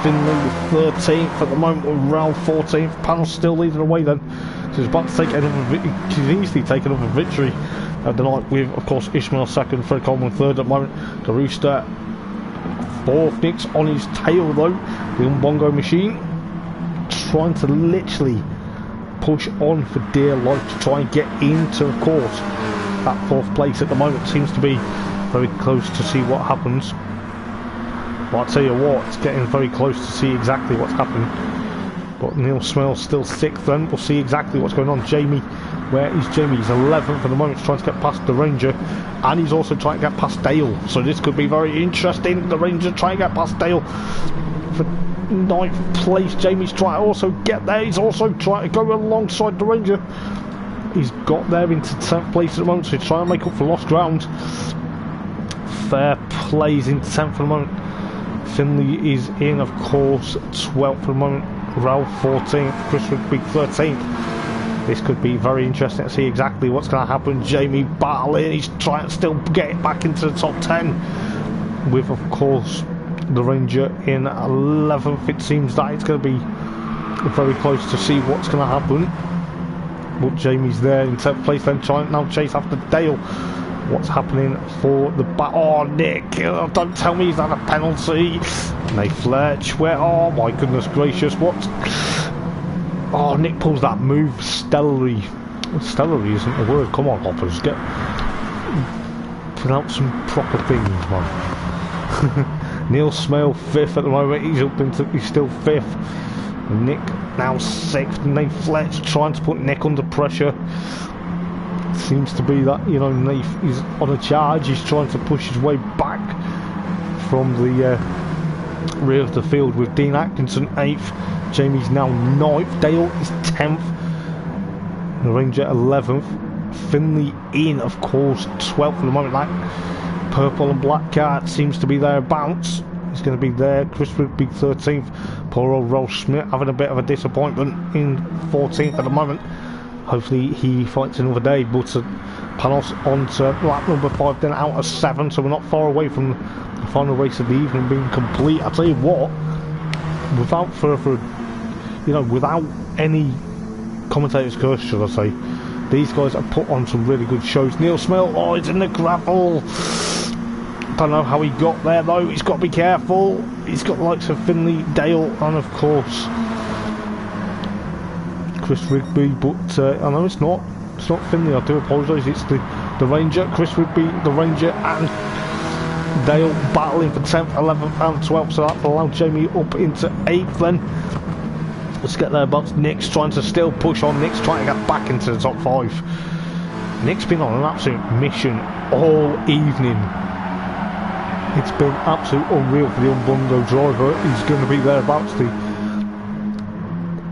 Speaker 1: Finley 13th at the moment, with Raul 14th. Panel still leading the way then. So he's about to take another, he can easily take another victory at the night, with, of course, Ishmael 2nd, Fred Coleman 3rd at the moment. The Rooster 4th. Nick's on his tail though. The Umbongo machine trying to literally push on for dear life to try and get into, of course, that 4th place at the moment. Seems to be very close to see what happens. But I'll tell you what, it's getting very close to see exactly what's happening. But Neil Smell's still 6th then. We'll see exactly what's going on. Jamie, where is Jamie? He's 11th for the moment. He's trying to get past the Ranger, and he's also trying to get past Dale. So this could be very interesting. The Ranger trying to get past Dale for 9th place. Jamie's trying to also get there. He's also trying to go alongside the Ranger. He's got there into 10th place at the moment, so he's trying to make up for lost ground. Fair plays in 10th at the moment. Finley is in, of course, 12th at the moment. Raul 14th, Chris Rigby 13th. This could be very interesting to see exactly what's going to happen. Jamie battling, he's trying to still get it back into the top 10, with, of course, the Ranger in 11th. It seems that it's going to be very close to see what's going to happen. But Jamie's there in 10th place, then trying now chase after Dale. What's happening for the back? Oh, Nick, don't tell me he's had a penalty. Nay Fletch, where? Oh my goodness gracious, what? Oh, Nick pulls that move stellarly. Stellarly isn't the word. Come on, Hoppers, pronounce some proper things, man. Neil Smale 5th at the moment. He's still 5th. Nick now 6th. Nay Fletch trying to put Nick under pressure. Seems to be that, you know, Nath is on a charge. He's trying to push his way back from the rear of the field with Dean Atkinson 8th. Jamie's now 9th. Dale is 10th. The Ranger 11th. Finley in, of course, 12th at the moment. That purple and black car seems to be thereabouts. He's going to be there. Chris Rigby 13th. Poor old Roll Schmidt having a bit of a disappointment in 14th at the moment. Hopefully he fights another day, but Panos on to lap number 5, then out of 7, so we're not far away from the final race of the evening being complete. I'll tell you what, without further, you know, without any commentator's curse, should I say, these guys have put on some really good shows. Neil Smell, oh, he's in the gravel. Don't know how he got there though. He's got to be careful. He's got the likes of Finley, Dale, and of course Chris Rigby, but I know it's not Finley, I do apologise, it's the Ranger, Chris Rigby, the Ranger and Dale battling for 10th, 11th and 12th, so that allowed Jamie up into 8th then. Let's get there, but Nick's trying to still push on, Nick's trying to get back into the top 5. Nick's been on an absolute mission all evening. It's been absolutely unreal for the Umbungo driver. He's going to be thereabouts.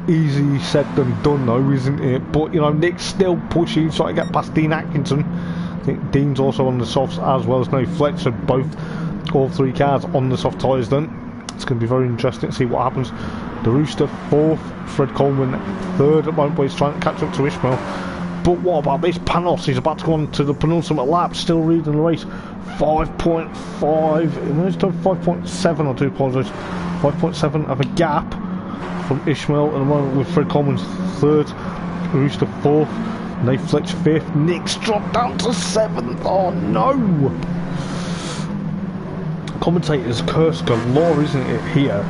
Speaker 1: Easy said than done though, isn't it? But you know, Nick's still pushing, trying to get past Dean Atkinson. I think Dean's also on the softs as well as Nay Fletch, so all 3 cars on the soft tyres then. It's going to be very interesting to see what happens. The Rooster 4th, Fred Coleman 3rd at the moment, but he's trying to catch up to Ishmael. But what about this Panos? He's about to go on to the penultimate lap, still leading the race. 5.5, he's done 5.7, I do apologise. 5.7 of a gap from Ishmael at the moment, with Fred Coleman's 3rd, Rooster 4th, Nay Fletch 5th, Nick's dropped down to 7th, oh no! Commentators curse galore, isn't it, here?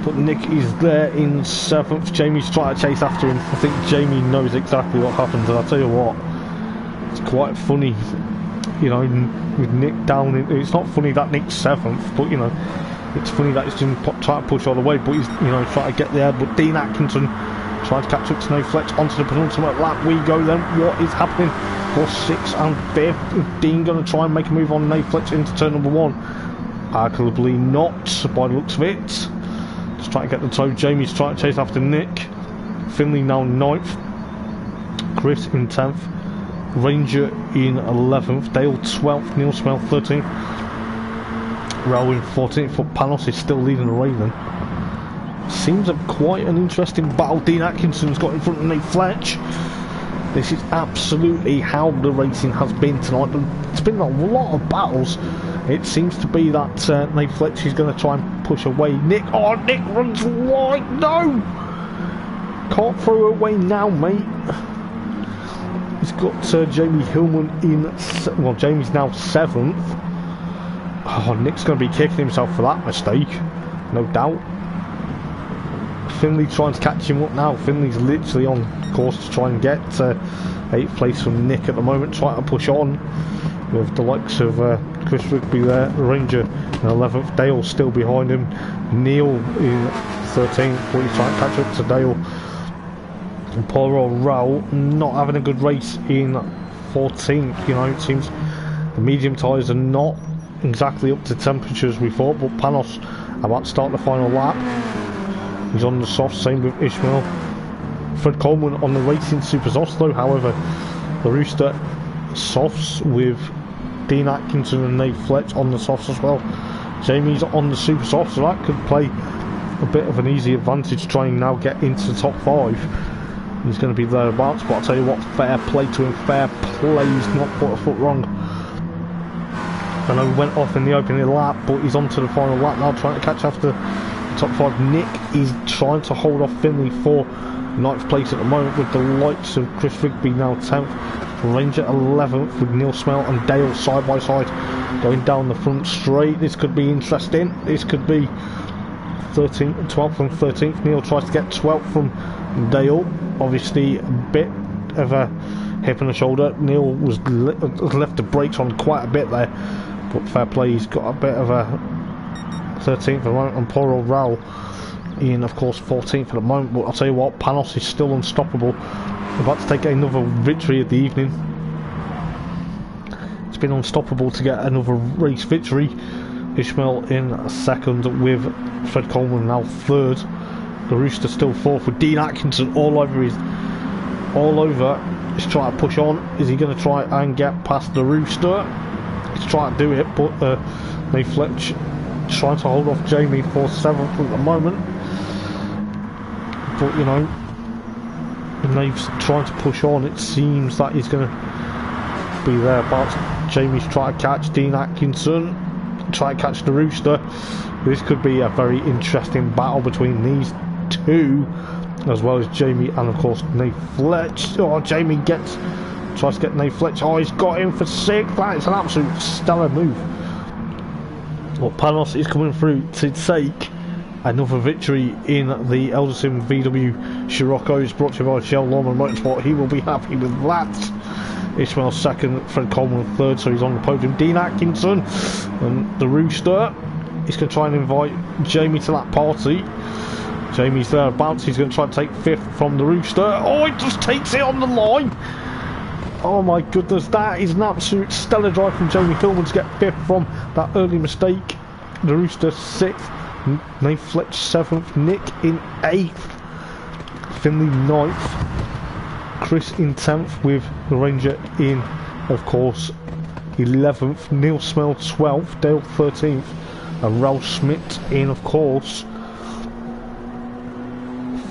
Speaker 1: But Nick is there in 7th, Jamie's trying to chase after him. I think Jamie knows exactly what happens, and I'll tell you what, it's quite funny, you know, with Nick down in, it's not funny that Nick's 7th, but you know, it's funny that he's trying to push all the way, but he's, you know, trying to get there. But Dean Atkinson trying to catch up to Nay Fletch onto the penultimate lap. We go then. What is happening for 6th and 5th? Is Dean going to try and make a move on Nay Fletch into turn number 1? Arguably not, by the looks of it. Just trying to get the toe. Jamie's trying to chase after Nick. Finley now 9th. Chris in 10th. Ranger in 11th. Dale 12th. Neil Smell 13th. Railway 14th, but Panos is still leading the Raven. Seems quite an interesting battle Dean Atkinson's got in front of Nay Fletch. This is absolutely how the racing has been tonight. It's been a lot of battles. It seems to be that Nay Fletch is going to try and push away Nick. Oh, Nick runs wide. No! Can't throw away now, mate. He's got Jamie Hillman in. Well, Jamie's now 7th. Oh, Nick's going to be kicking himself for that mistake, no doubt. Finley trying to catch him up now. Finley's literally on course to try and get 8th place from Nick at the moment, trying to push on with the likes of Chris Rigby there, Ranger in 11th, Dale still behind him, Neil in 13th, but he's trying to catch up to Dale. And poor old Raul not having a good race in 14th, you know, it seems the medium tyres are not exactly up to temperatures we thought, but Panos about to start the final lap. He's on the soft, same with Ishmael. Fred Coleman on the racing super softs though, however, the Rooster softs with Dean Atkinson and Nay Fletch on the softs as well. Jamie's on the super softs, so that could play a bit of an easy advantage trying now get into the top 5. He's going to be thereabouts, but I'll tell you what, fair play to him, fair play, he's not put a foot wrong. I know he went off in the opening lap, but he's on to the final lap now, trying to catch after top 5. Nick is trying to hold off Finley for 9th place at the moment, with the likes of Chris Rigby now 10th, Ranger 11th, with Neil Smell and Dale side by side going down the front straight. This could be interesting. This could be 12th and 13th. Neil tries to get 12th from Dale. Obviously a bit of a hip and a shoulder. Neil was left the brakes on quite a bit there, but fair play, he's got a bit of a 13th at the moment, and poor old Raul in, of course, 14th at the moment. But I'll tell you what, Panos is still unstoppable, about to take another victory of the evening. It's been unstoppable to get another race victory. Ishmael in 2nd, with Fred Coleman now 3rd. The Rooster still 4th, with Dean Atkinson all over. He's trying to push on. Is he going to try and get past the Rooster? He's trying to do it, but Nate Fletch trying to hold off Jamie for 7th at the moment. But you know, Nate's trying to push on. It seems that he's going to be there, but Jamie's trying to catch Dean Atkinson, try to catch the Rooster. This could be a very interesting battle between these two, as well as Jamie and of course Nate Fletch. Oh, Jamie tries to get Nate Fletch. Oh, he's got him for 6th. That is an absolute stellar move. Well, Panos is coming through to take another victory in the Eldar VW Scirocco's, brought to you by Chell Lawman Motorsport. He will be happy with that. Ishmael 2nd, Fred Coleman 3rd, so he's on the podium. Dean Atkinson and the Rooster. He's going to try and invite Jamie to that party. Jamie's thereabouts. He's going to try and take 5th from the Rooster. Oh, he just takes it on the line. Oh my goodness, that is an absolute stellar drive from Jamie Hillman to get 5th from that early mistake. The Rooster 6th, Nate Fletch 7th, Nick in 8th, Finley 9th, Chris in 10th, with the Ranger in, of course, 11th, Neil Smell 12th, Dale 13th, and Raul Schmidt in, of course,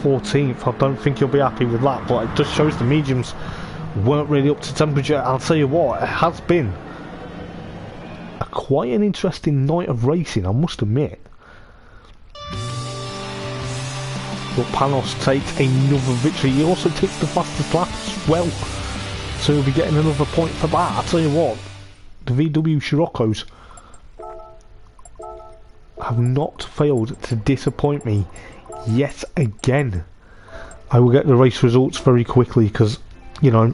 Speaker 1: 14th. I don't think you'll be happy with that, but it just shows the mediums weren't really up to temperature. I'll tell you what, it has been quite an interesting night of racing, I must admit. But Panos takes another victory. He also takes the fastest lap as well, so he'll be getting another point for that. I'll tell you what, the VW Scirocco's have not failed to disappoint me yet again. I will get the race results very quickly, because, you know,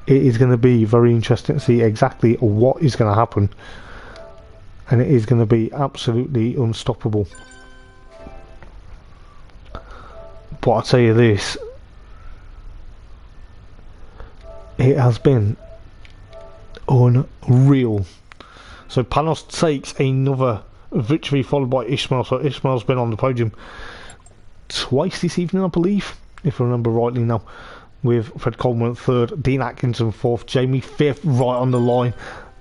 Speaker 1: it is going to be very interesting to see exactly what is going to happen, and it is going to be absolutely unstoppable. But I'll tell you this, it has been unreal. So Panos takes another victory, followed by Ishmael. So Ishmael's been on the podium twice this evening, I believe, if I remember rightly now, with Fred Coleman 3rd, Dean Atkinson 4th, Jamie 5th, right on the line.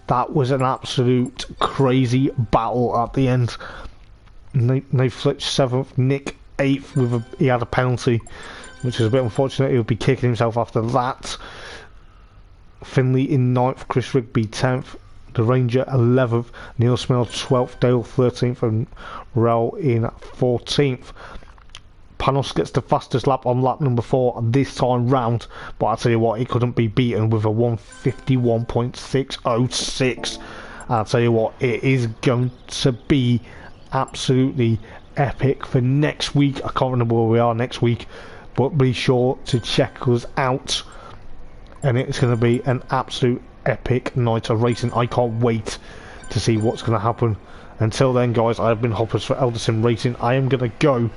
Speaker 1: That was an absolute crazy battle at the end. Nate Fletch 7th, Nick 8th, he had a penalty, which is a bit unfortunate. He'll be kicking himself after that. Finley in 9th, Chris Rigby 10th, the Ranger 11th, Neil Smell 12th, Dale 13th, and Raul in 14th. Panos gets the fastest lap on lap number 4 this time round, but I'll tell you what, he couldn't be beaten with a 151.606. I'll tell you what, it is going to be absolutely epic for next week. I can't remember where we are next week, but be sure to check us out, and it's going to be an absolute epic night of racing. I can't wait to see what's going to happen. Until then, guys, I have been Hoppers for Eldar Sim Racing. I am going to go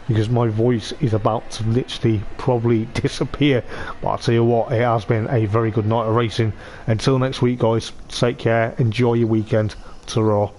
Speaker 1: because my voice is about to literally probably disappear. But I'll tell you what, it has been a very good night of racing. Until next week, guys, take care, enjoy your weekend. Ta-ra.